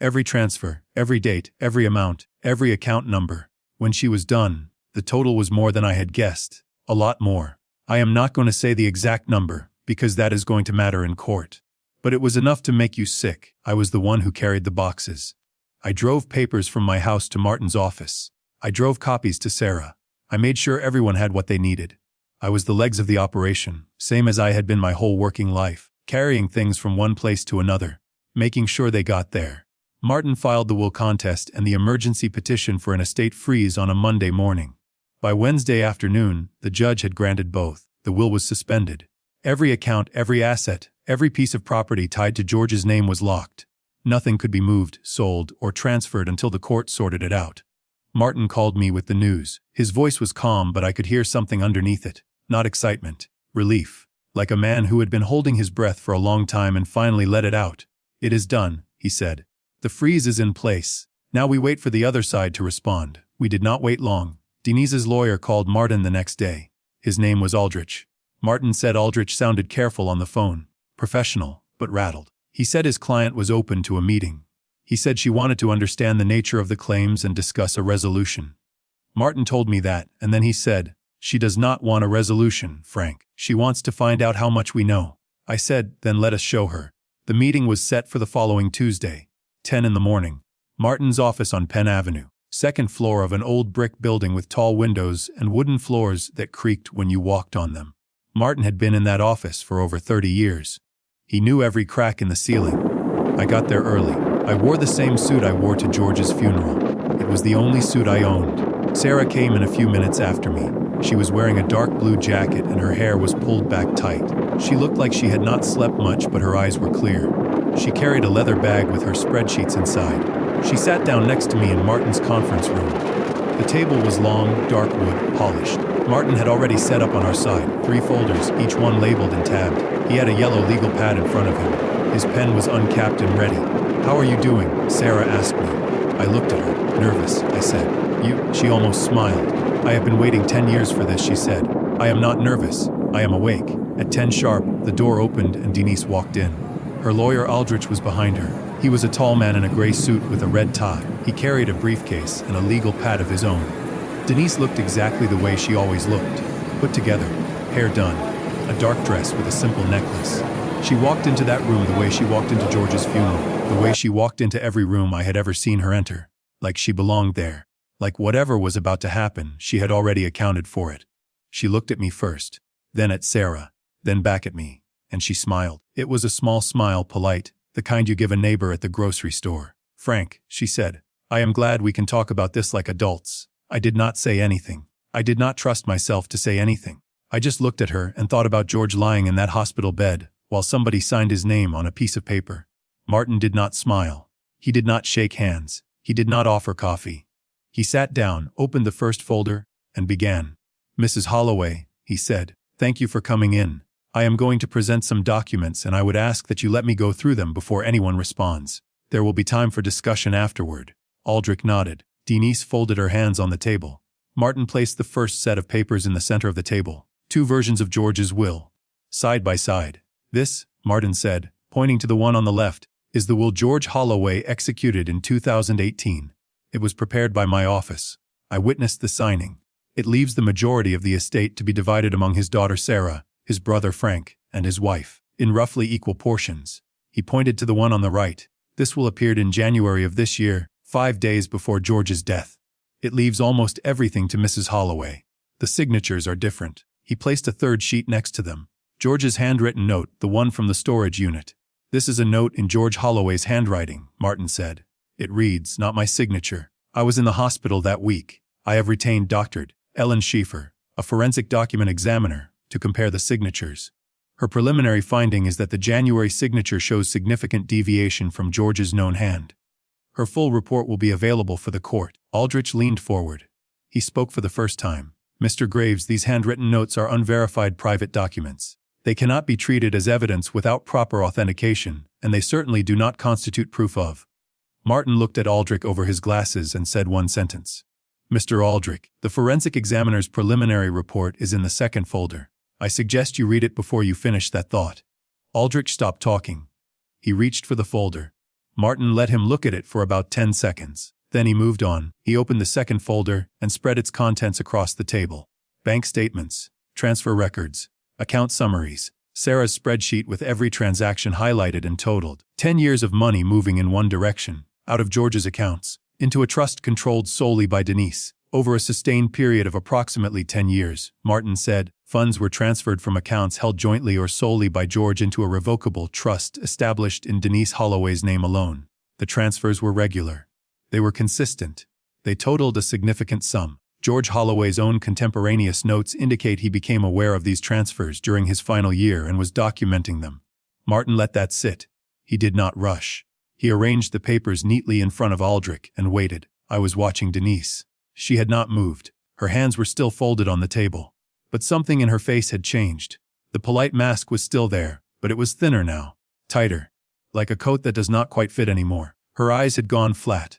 Every transfer, every date, every amount, every account number. When she was done, the total was more than I had guessed. A lot more. I am not going to say the exact number, because that is going to matter in court. But it was enough to make you sick. I was the one who carried the boxes. I drove papers from my house to Martin's office. I drove copies to Sarah. I made sure everyone had what they needed. I was the legs of the operation, same as I had been my whole working life, carrying things from one place to another, making sure they got there. Martin filed the will contest and the emergency petition for an estate freeze on a Monday morning. By Wednesday afternoon, the judge had granted both. The will was suspended. Every account, every asset, every piece of property tied to George's name was locked. Nothing could be moved, sold, or transferred until the court sorted it out. Martin called me with the news. His voice was calm, but I could hear something underneath it. Not excitement. Relief. Like a man who had been holding his breath for a long time and finally let it out. "It is done," he said. "The freeze is in place. Now we wait for the other side to respond." We did not wait long. Denise's lawyer called Martin the next day. His name was Aldrich. Martin said Aldrich sounded careful on the phone. Professional, but rattled. He said his client was open to a meeting. He said she wanted to understand the nature of the claims and discuss a resolution. Martin told me that, and then he said, "She does not want a resolution, Frank. She wants to find out how much we know." I said, "Then let us show her." The meeting was set for the following Tuesday, 10 in the morning. Martin's office on Penn Avenue, second floor of an old brick building with tall windows and wooden floors that creaked when you walked on them. Martin had been in that office for over 30 years. He knew every crack in the ceiling. I got there early. I wore the same suit I wore to George's funeral. It was the only suit I owned. Sarah came in a few minutes after me. She was wearing a dark blue jacket and her hair was pulled back tight. She looked like she had not slept much, but her eyes were clear. She carried a leather bag with her spreadsheets inside. She sat down next to me in Martin's conference room. The table was long, dark wood, polished. Martin had already set up on our side 3 folders, each one labeled and tabbed. He had a yellow legal pad in front of him. His pen was uncapped and ready. "How are you doing?" Sarah asked me. I looked at her. "Nervous," I said. "You?" She almost smiled. "I have been waiting 10 years for this," she said. "I am not nervous. I am awake." At 10 sharp, the door opened and Denise walked in. Her lawyer Aldrich was behind her. He was a tall man in a gray suit with a red tie. He carried a briefcase and a legal pad of his own. Denise looked exactly the way she always looked. Put together, hair done, a dark dress with a simple necklace. She walked into that room the way she walked into George's funeral, the way she walked into every room I had ever seen her enter. Like she belonged there. Like whatever was about to happen, she had already accounted for it. She looked at me first, then at Sarah, then back at me, and she smiled. It was a small smile, polite, the kind you give a neighbor at the grocery store. "Frank," she said, "I am glad we can talk about this like adults." I did not say anything. I did not trust myself to say anything. I just looked at her and thought about George lying in that hospital bed, while somebody signed his name on a piece of paper. Martin did not smile. He did not shake hands. He did not offer coffee. He sat down, opened the first folder, and began. "Mrs. Holloway," he said, "thank you for coming in. I am going to present some documents and I would ask that you let me go through them before anyone responds. There will be time for discussion afterward." Aldrich nodded. Denise folded her hands on the table. Martin placed the first set of papers in the center of the table. 2 versions of George's will, side by side. "This," Martin said, pointing to the one on the left, "is the will George Holloway executed in 2018. It was prepared by my office. I witnessed the signing. It leaves the majority of the estate to be divided among his daughter Sarah, his brother Frank, and his wife, in roughly equal portions." He pointed to the one on the right. "This will appeared in January of this year, 5 days before George's death. It leaves almost everything to Mrs. Holloway. The signatures are different." He placed a third sheet next to them. "George's handwritten note, the one from the storage unit. This is a note in George Holloway's handwriting," Martin said. "It reads, not my signature. I was in the hospital that week. I have retained Dr. Ellen Schieffer, a forensic document examiner, to compare the signatures. Her preliminary finding is that the January signature shows significant deviation from George's known hand. Her full report will be available for the court." Aldrich leaned forward. He spoke for the first time. "Mr. Graves, these handwritten notes are unverified private documents. They cannot be treated as evidence without proper authentication, and they certainly do not constitute proof of." Martin looked at Aldrich over his glasses and said one sentence. "Mr. Aldrich, the forensic examiner's preliminary report is in the second folder. I suggest you read it before you finish that thought." Aldrich stopped talking. He reached for the folder. Martin let him look at it for about 10 seconds. Then he moved on. He opened the second folder and spread its contents across the table. Bank statements, transfer records, account summaries, Sarah's spreadsheet with every transaction highlighted and totaled. 10 years of money moving in one direction, out of George's accounts, into a trust controlled solely by Denise. Over a sustained period of approximately 10 years, Martin said, funds were transferred from accounts held jointly or solely by George into a revocable trust established in Denise Holloway's name alone. The transfers were regular. They were consistent. They totaled a significant sum. George Holloway's own contemporaneous notes indicate he became aware of these transfers during his final year and was documenting them. Martin let that sit. He did not rush. He arranged the papers neatly in front of Aldrich and waited. I was watching Denise. She had not moved. Her hands were still folded on the table. But something in her face had changed. The polite mask was still there, but it was thinner now, tighter, like a coat that does not quite fit anymore. Her eyes had gone flat.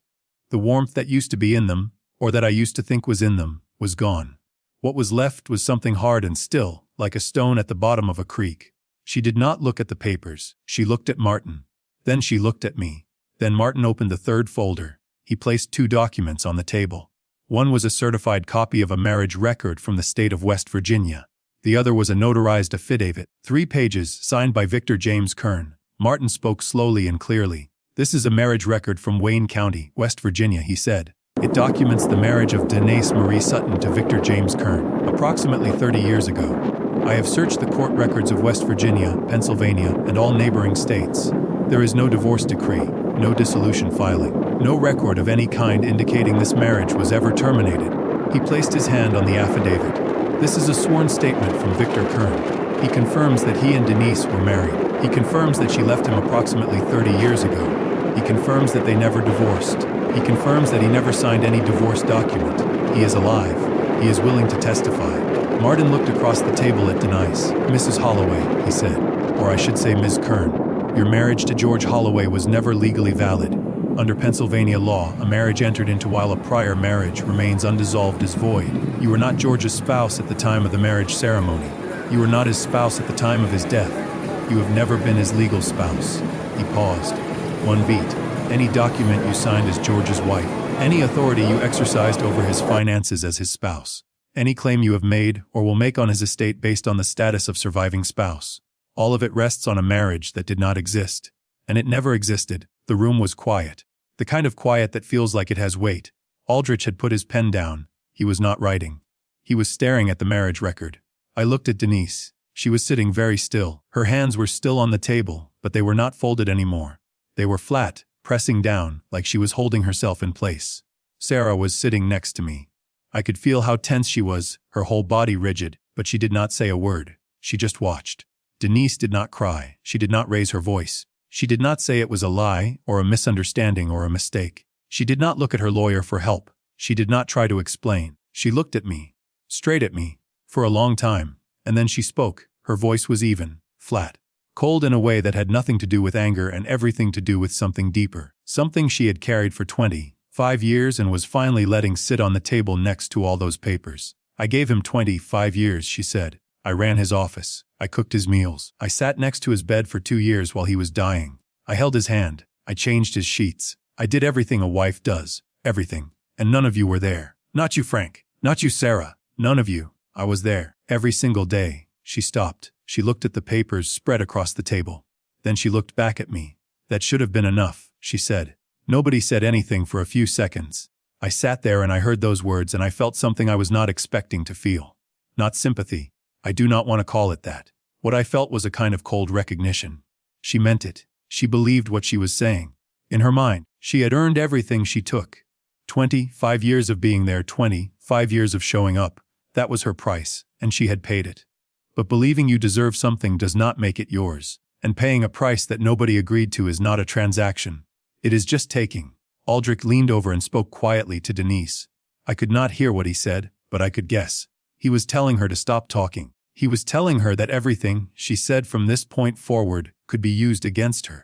The warmth that used to be in them, or that I used to think was in them, was gone. What was left was something hard and still, like a stone at the bottom of a creek. She did not look at the papers. She looked at Martin. Then she looked at me. Then Martin opened the third folder. He placed 2 documents on the table. One was a certified copy of a marriage record from the state of West Virginia. The other was a notarized affidavit, 3 pages, signed by Victor James Kern. Martin spoke slowly and clearly. "This is a marriage record from Wayne County, West Virginia," he said. "It documents the marriage of Denise Marie Sutton to Victor James Kern, approximately 30 years ago. I have searched the court records of West Virginia, Pennsylvania, and all neighboring states. There is no divorce decree, no dissolution filing, no record of any kind indicating this marriage was ever terminated." He placed his hand on the affidavit. "This is a sworn statement from Victor Kern. He confirms that he and Denise were married. He confirms that she left him approximately 30 years ago. He confirms that they never divorced. He confirms that he never signed any divorce document. He is alive. He is willing to testify." Martin looked across the table at Denise. "Mrs. Holloway," he said, "or I should say Ms. Kern, your marriage to George Holloway was never legally valid. Under Pennsylvania law, a marriage entered into while a prior marriage remains undissolved is void. You were not George's spouse at the time of the marriage ceremony. You were not his spouse at the time of his death. You have never been his legal spouse." He paused. "One beat. Any document you signed as George's wife, any authority you exercised over his finances as his spouse, any claim you have made or will make on his estate based on the status of surviving spouse, all of it rests on a marriage that did not exist. And it never existed." The room was quiet. The kind of quiet that feels like it has weight. Aldrich had put his pen down. He was not writing. He was staring at the marriage record. I looked at Denise. She was sitting very still. Her hands were still on the table, but they were not folded anymore. They were flat, pressing down, like she was holding herself in place. Sarah was sitting next to me. I could feel how tense she was, her whole body rigid, but she did not say a word. She just watched. Denise did not cry. She did not raise her voice. She did not say it was a lie, or a misunderstanding, or a mistake. She did not look at her lawyer for help. She did not try to explain. She looked at me. Straight at me. For a long time. And then she spoke. Her voice was even, flat. Cold in a way that had nothing to do with anger and everything to do with something deeper. Something she had carried for 25 years and was finally letting sit on the table next to all those papers. I gave him 25 years, she said. I ran his office. I cooked his meals. I sat next to his bed for 2 years while he was dying. I held his hand. I changed his sheets. I did everything a wife does. Everything. And none of you were there. Not you, Frank. Not you, Sarah. None of you. I was there. Every single day. She stopped. She looked at the papers spread across the table. Then she looked back at me. That should have been enough, she said. Nobody said anything for a few seconds. I sat there and I heard those words and I felt something I was not expecting to feel. Not sympathy. I do not want to call it that. What I felt was a kind of cold recognition. She meant it. She believed what she was saying. In her mind, she had earned everything she took. 25 years of being there, 25 years of showing up. That was her price, and she had paid it. But believing you deserve something does not make it yours, and paying a price that nobody agreed to is not a transaction. It is just taking. Aldrich leaned over and spoke quietly to Denise. I could not hear what he said, but I could guess. He was telling her to stop talking. He was telling her that everything she said from this point forward could be used against her.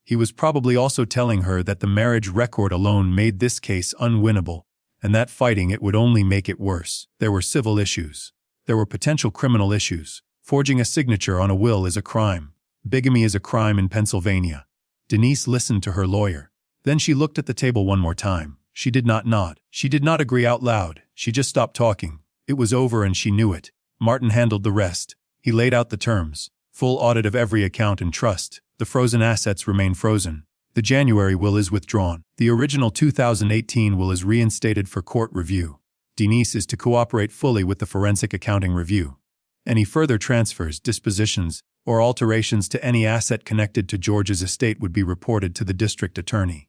He was probably also telling her that the marriage record alone made this case unwinnable, and that fighting it would only make it worse. There were civil issues. There were potential criminal issues. Forging a signature on a will is a crime. Bigamy is a crime in Pennsylvania. Denise listened to her lawyer. Then she looked at the table one more time. She did not nod. She did not agree out loud. She just stopped talking. It was over and she knew it. Martin handled the rest. He laid out the terms. Full audit of every account and trust. The frozen assets remain frozen. The January will is withdrawn. The original 2018 will is reinstated for court review. Denise is to cooperate fully with the forensic accounting review. Any further transfers, dispositions, or alterations to any asset connected to George's estate would be reported to the district attorney.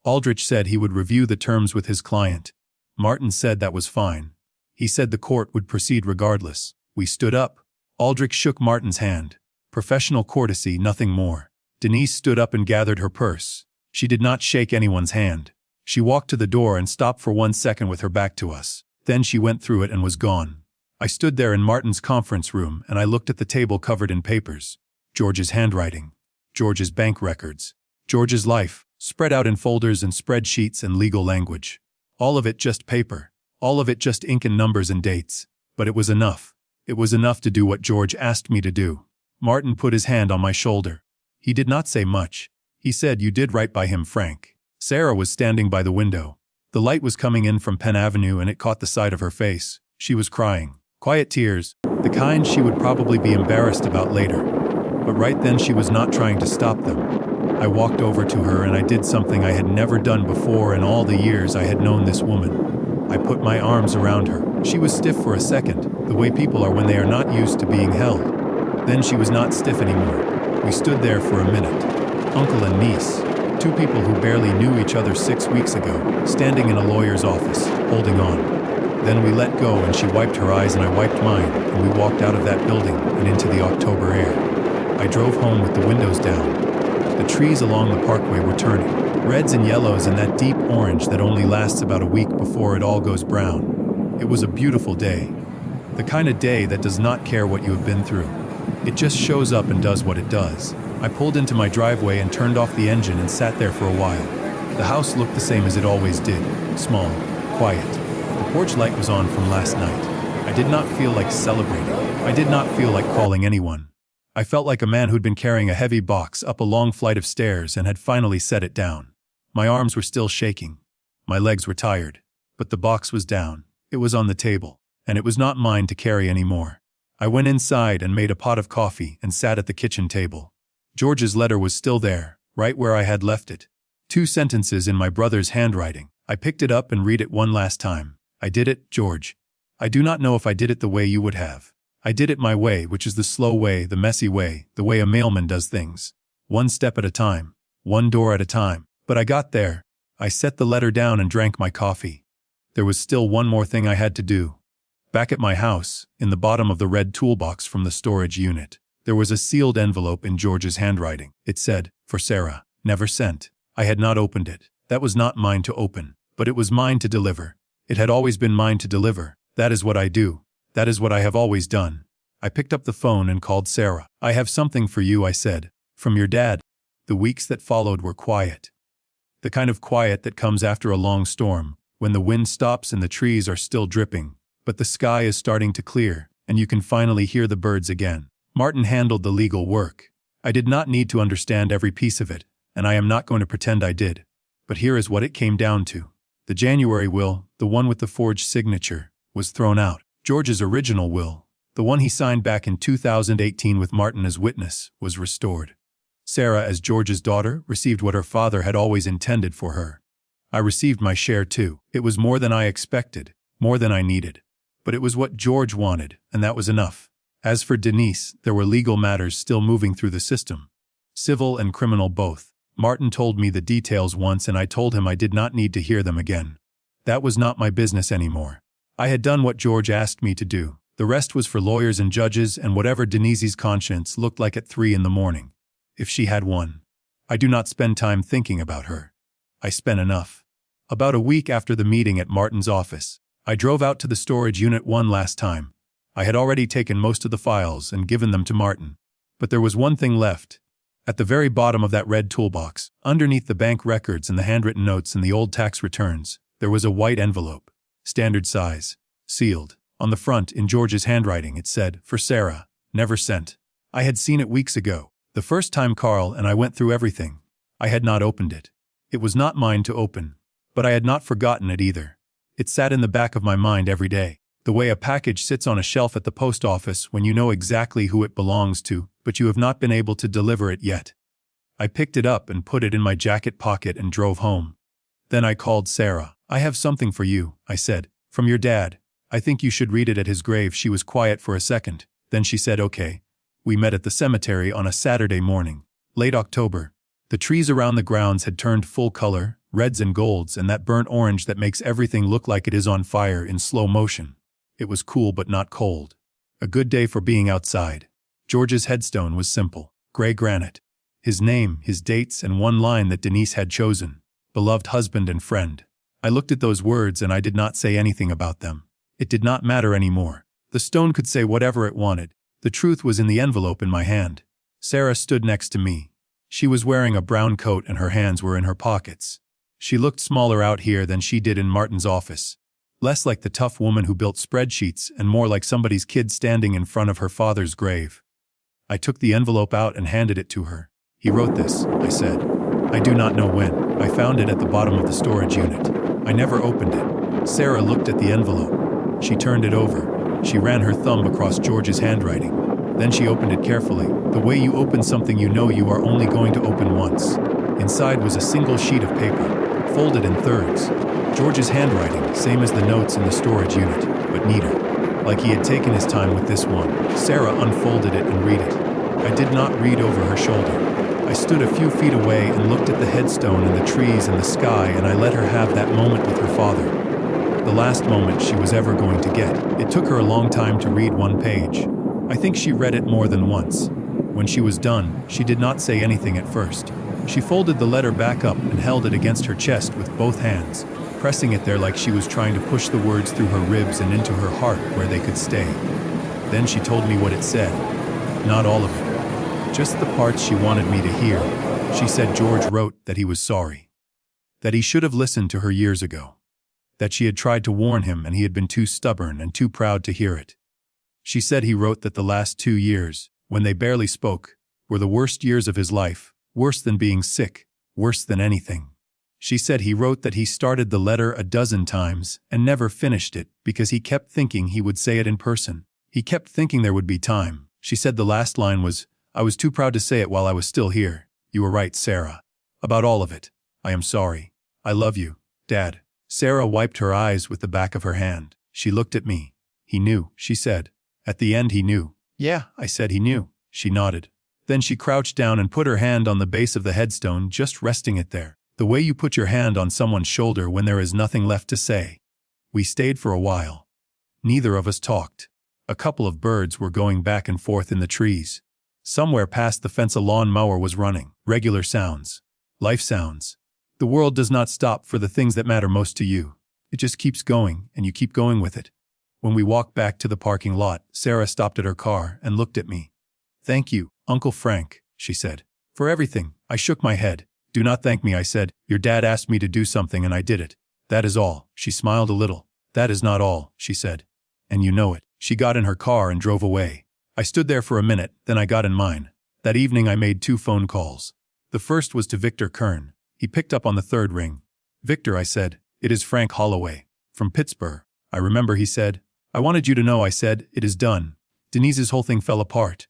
Aldrich said he would review the terms with his client. Martin said that was fine. He said the court would proceed regardless. We stood up. Aldrich shook Martin's hand. Professional courtesy, nothing more. Denise stood up and gathered her purse. She did not shake anyone's hand. She walked to the door and stopped for 1 second with her back to us. Then she went through it and was gone. I stood there in Martin's conference room and I looked at the table covered in papers. George's handwriting. George's bank records. George's life, spread out in folders and spreadsheets and legal language. All of it just paper. All of it just ink and numbers and dates. But it was enough. It was enough to do what George asked me to do. Martin put his hand on my shoulder. He did not say much. He said, "You did right by him, Frank." Sarah was standing by the window. The light was coming in from Penn Avenue and it caught the side of her face. She was crying. Quiet tears, the kind she would probably be embarrassed about later. But right then she was not trying to stop them. I walked over to her and I did something I had never done before in all the years I had known this woman. I put my arms around her. She was stiff for a second, the way people are when they are not used to being held. Then she was not stiff anymore. We stood there for a minute. Uncle and niece, two people who barely knew each other 6 weeks ago, standing in a lawyer's office, holding on. Then we let go and she wiped her eyes and I wiped mine, and we walked out of that building and into the October air. I drove home with the windows down. The trees along the parkway were turning, reds and yellows and that deep orange that only lasts about a week before it all goes brown. It was a beautiful day. The kind of day that does not care what you have been through. It just shows up and does what it does. I pulled into my driveway and turned off the engine and sat there for a while. The house looked the same as it always did. Small, quiet. The porch light was on from last night. I did not feel like celebrating. I did not feel like calling anyone. I felt like a man who'd been carrying a heavy box up a long flight of stairs and had finally set it down. My arms were still shaking. My legs were tired. But the box was down. It was on the table. And it was not mine to carry anymore. I went inside and made a pot of coffee and sat at the kitchen table. George's letter was still there, right where I had left it. 2 sentences in my brother's handwriting. I picked it up and read it one last time. I did it, George. I do not know if I did it the way you would have. I did it my way, which is the slow way, the messy way, the way a mailman does things. 1 step at a time, 1 door at a time. But I got there. I set the letter down and drank my coffee. There was still one more thing I had to do. Back at my house, in the bottom of the red toolbox from the storage unit, There was a sealed envelope in George's handwriting. It said, "For Sarah, never sent." I had not opened it. That was not mine to open, but it was mine to deliver. It had always been mine to deliver. That is what I do. That is what I have always done. I picked up the phone and called Sarah. "I have something for you," I said. "From your dad." The weeks that followed were quiet. The kind of quiet that comes after a long storm, when the wind stops and the trees are still dripping, but the sky is starting to clear, and you can finally hear the birds again. Martin handled the legal work. I did not need to understand every piece of it, and I am not going to pretend I did. But here is what it came down to. The January will, the one with the forged signature, was thrown out. George's original will, the one he signed back in 2018 with Martin as witness, was restored. Sarah, as George's daughter, received what her father had always intended for her. I received my share too. It was more than I expected, more than I needed. But it was what George wanted, and that was enough. As for Denise, there were legal matters still moving through the system. Civil and criminal both. Martin told me the details once and I told him I did not need to hear them again. That was not my business anymore. I had done what George asked me to do. The rest was for lawyers and judges and whatever Denise's conscience looked like at 3 in the morning. If she had one. I do not spend time thinking about her. I spent enough. About a week after the meeting at Martin's office, I drove out to the storage unit one last time. I had already taken most of the files and given them to Martin. But there was one thing left. At the very bottom of that red toolbox, underneath the bank records and the handwritten notes and the old tax returns, there was a white envelope. Standard size. Sealed. On the front, in George's handwriting, it said, "For Sarah, never sent." I had seen it weeks ago. The first time Carl and I went through everything. I had not opened it. It was not mine to open. But I had not forgotten it either. It sat in the back of my mind every day. The way a package sits on a shelf at the post office when you know exactly who it belongs to, but you have not been able to deliver it yet. I picked it up and put it in my jacket pocket and drove home. Then I called Sarah. "I have something for you," I said. "From your dad. I think you should read it at his grave." She was quiet for a second. Then she said, "Okay." We met at the cemetery on a Saturday morning. Late October. The trees around the grounds had turned full color, reds and golds, and that burnt orange that makes everything look like it is on fire in slow motion. It was cool but not cold. A good day for being outside. George's headstone was simple. Gray granite. His name, his dates, and one line that Denise had chosen. "Beloved husband and friend." I looked at those words and I did not say anything about them. It did not matter anymore. The stone could say whatever it wanted. The truth was in the envelope in my hand. Sarah stood next to me. She was wearing a brown coat and her hands were in her pockets. She looked smaller out here than she did in Martin's office. Less like the tough woman who built spreadsheets and more like somebody's kid standing in front of her father's grave. I took the envelope out and handed it to her. "He wrote this," I said. "I do not know when. I found it at the bottom of the storage unit. I never opened it." Sarah looked at the envelope. She turned it over. She ran her thumb across George's handwriting. Then she opened it carefully, the way you open something you know you are only going to open once. Inside was a single sheet of paper, folded in thirds. George's handwriting, same as the notes in the storage unit, but neater. Like he had taken his time with this one. Sarah unfolded it and read it. I did not read over her shoulder. I stood a few feet away and looked at the headstone and the trees and the sky, and I let her have that moment with her father. The last moment she was ever going to get. It took her a long time to read one page. I think she read it more than once. When she was done, she did not say anything at first. She folded the letter back up and held it against her chest with both hands, pressing it there like she was trying to push the words through her ribs and into her heart where they could stay. Then she told me what it said. Not all of it. Just the parts she wanted me to hear. She said George wrote that he was sorry. That he should have listened to her years ago. That she had tried to warn him and he had been too stubborn and too proud to hear it. She said he wrote that the last 2 years, when they barely spoke, were the worst years of his life, worse than being sick, worse than anything. She said he wrote that he started the letter a dozen times and never finished it because he kept thinking he would say it in person. He kept thinking there would be time. She said the last line was, "I was too proud to say it while I was still here. You were right, Sarah. About all of it. I am sorry. I love you, Dad." Sarah wiped her eyes with the back of her hand. She looked at me. "He knew," she said. At the end he knew. "Yeah," I said, "he knew." She nodded. Then she crouched down and put her hand on the base of the headstone, just resting it there. The way you put your hand on someone's shoulder when there is nothing left to say. We stayed for a while. Neither of us talked. A couple of birds were going back and forth in the trees. Somewhere past the fence a lawn mower was running. Regular sounds. Life sounds. The world does not stop for the things that matter most to you. It just keeps going, and you keep going with it. When we walked back to the parking lot, Sarah stopped at her car and looked at me. "Thank you, Uncle Frank," she said. "For everything." I shook my head. "Do not thank me," I said. "Your dad asked me to do something and I did it. That is all." She smiled a little. "That is not all," she said. "And you know it." She got in her car and drove away. I stood there for a minute, then I got in mine. That evening I made 2 phone calls. The first was to Victor Kern. He picked up on the third ring. "Victor," I said, "it is Frank Holloway. From Pittsburgh." "I remember," he said. "I wanted you to know," I said. "It is done. Denise's whole thing fell apart.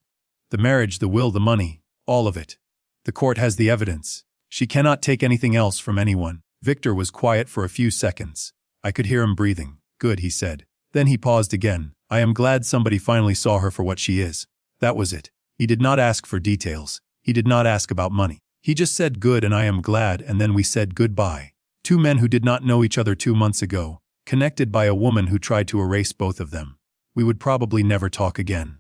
The marriage, the will, the money, all of it. The court has the evidence. She cannot take anything else from anyone." Victor was quiet for a few seconds. I could hear him breathing. "Good," he said. Then he paused again. "I am glad somebody finally saw her for what she is." That was it. He did not ask for details. He did not ask about money. He just said good and I am glad, and then we said goodbye. 2 men who did not know each other 2 months ago, connected by a woman who tried to erase both of them. We would probably never talk again.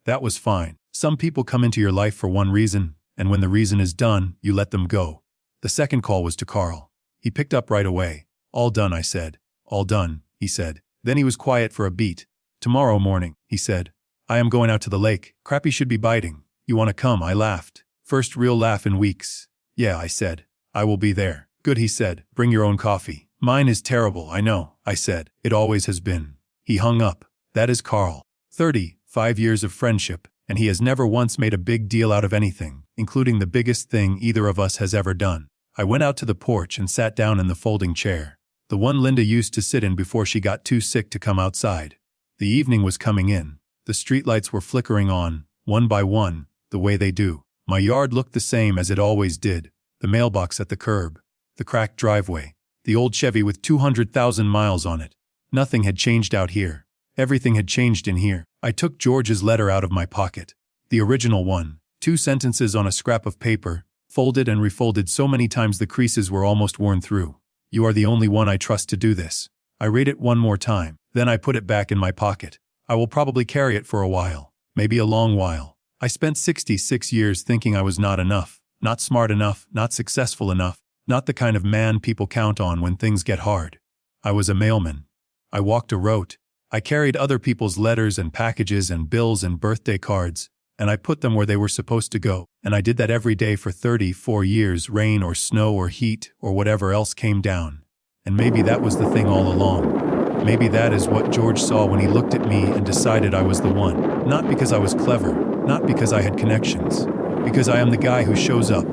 That was fine. Some people come into your life for one reason, and when the reason is done, you let them go. The second call was to Carl. He picked up right away. "All done," I said. "All done," he said. Then he was quiet for a beat. "Tomorrow morning," he said. "I am going out to the lake. Crappie should be biting. You want to come?" I laughed. First real laugh in weeks. "Yeah," I said. "I will be there." "Good," he said. "Bring your own coffee." "Mine is terrible, I know," I said. "It always has been." He hung up. That is Carl. 35 years of friendship, and he has never once made a big deal out of anything, including the biggest thing either of us has ever done. I went out to the porch and sat down in the folding chair. The one Linda used to sit in before she got too sick to come outside. The evening was coming in. The streetlights were flickering on, one by one, the way they do. My yard looked the same as it always did. The mailbox at the curb. The cracked driveway. The old Chevy with 200,000 miles on it. Nothing had changed out here. Everything had changed in here. I took George's letter out of my pocket. The original one. 2 sentences on a scrap of paper, folded and refolded so many times the creases were almost worn through. "You are the only one I trust to do this." I read it one more time. Then I put it back in my pocket. I will probably carry it for a while. Maybe a long while. I spent 66 years thinking I was not enough, not smart enough, not successful enough, not the kind of man people count on when things get hard. I was a mailman. I walked a route. I carried other people's letters and packages and bills and birthday cards, and I put them where they were supposed to go. And I did that every day for 34 years, rain or snow or heat or whatever else came down. And maybe that was the thing all along. Maybe that is what George saw when he looked at me and decided I was the one. Not because I was clever, not because I had connections. Because I am the guy who shows up.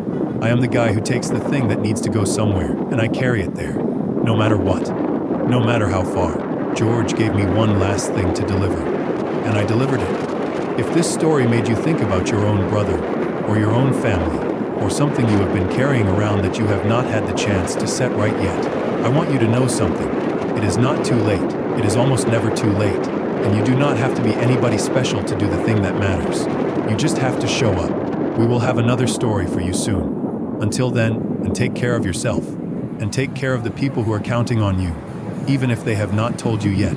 I am the guy who takes the thing that needs to go somewhere, and I carry it there. No matter what. No matter how far. George gave me one last thing to deliver. And I delivered it. If this story made you think about your own brother, or your own family, or something you have been carrying around that you have not had the chance to set right yet, I want you to know something. It is not too late. It is almost never too late. And you do not have to be anybody special to do the thing that matters. You just have to show up. We will have another story for you soon. Until then, and take care of yourself. And take care of the people who are counting on you, even if they have not told you yet.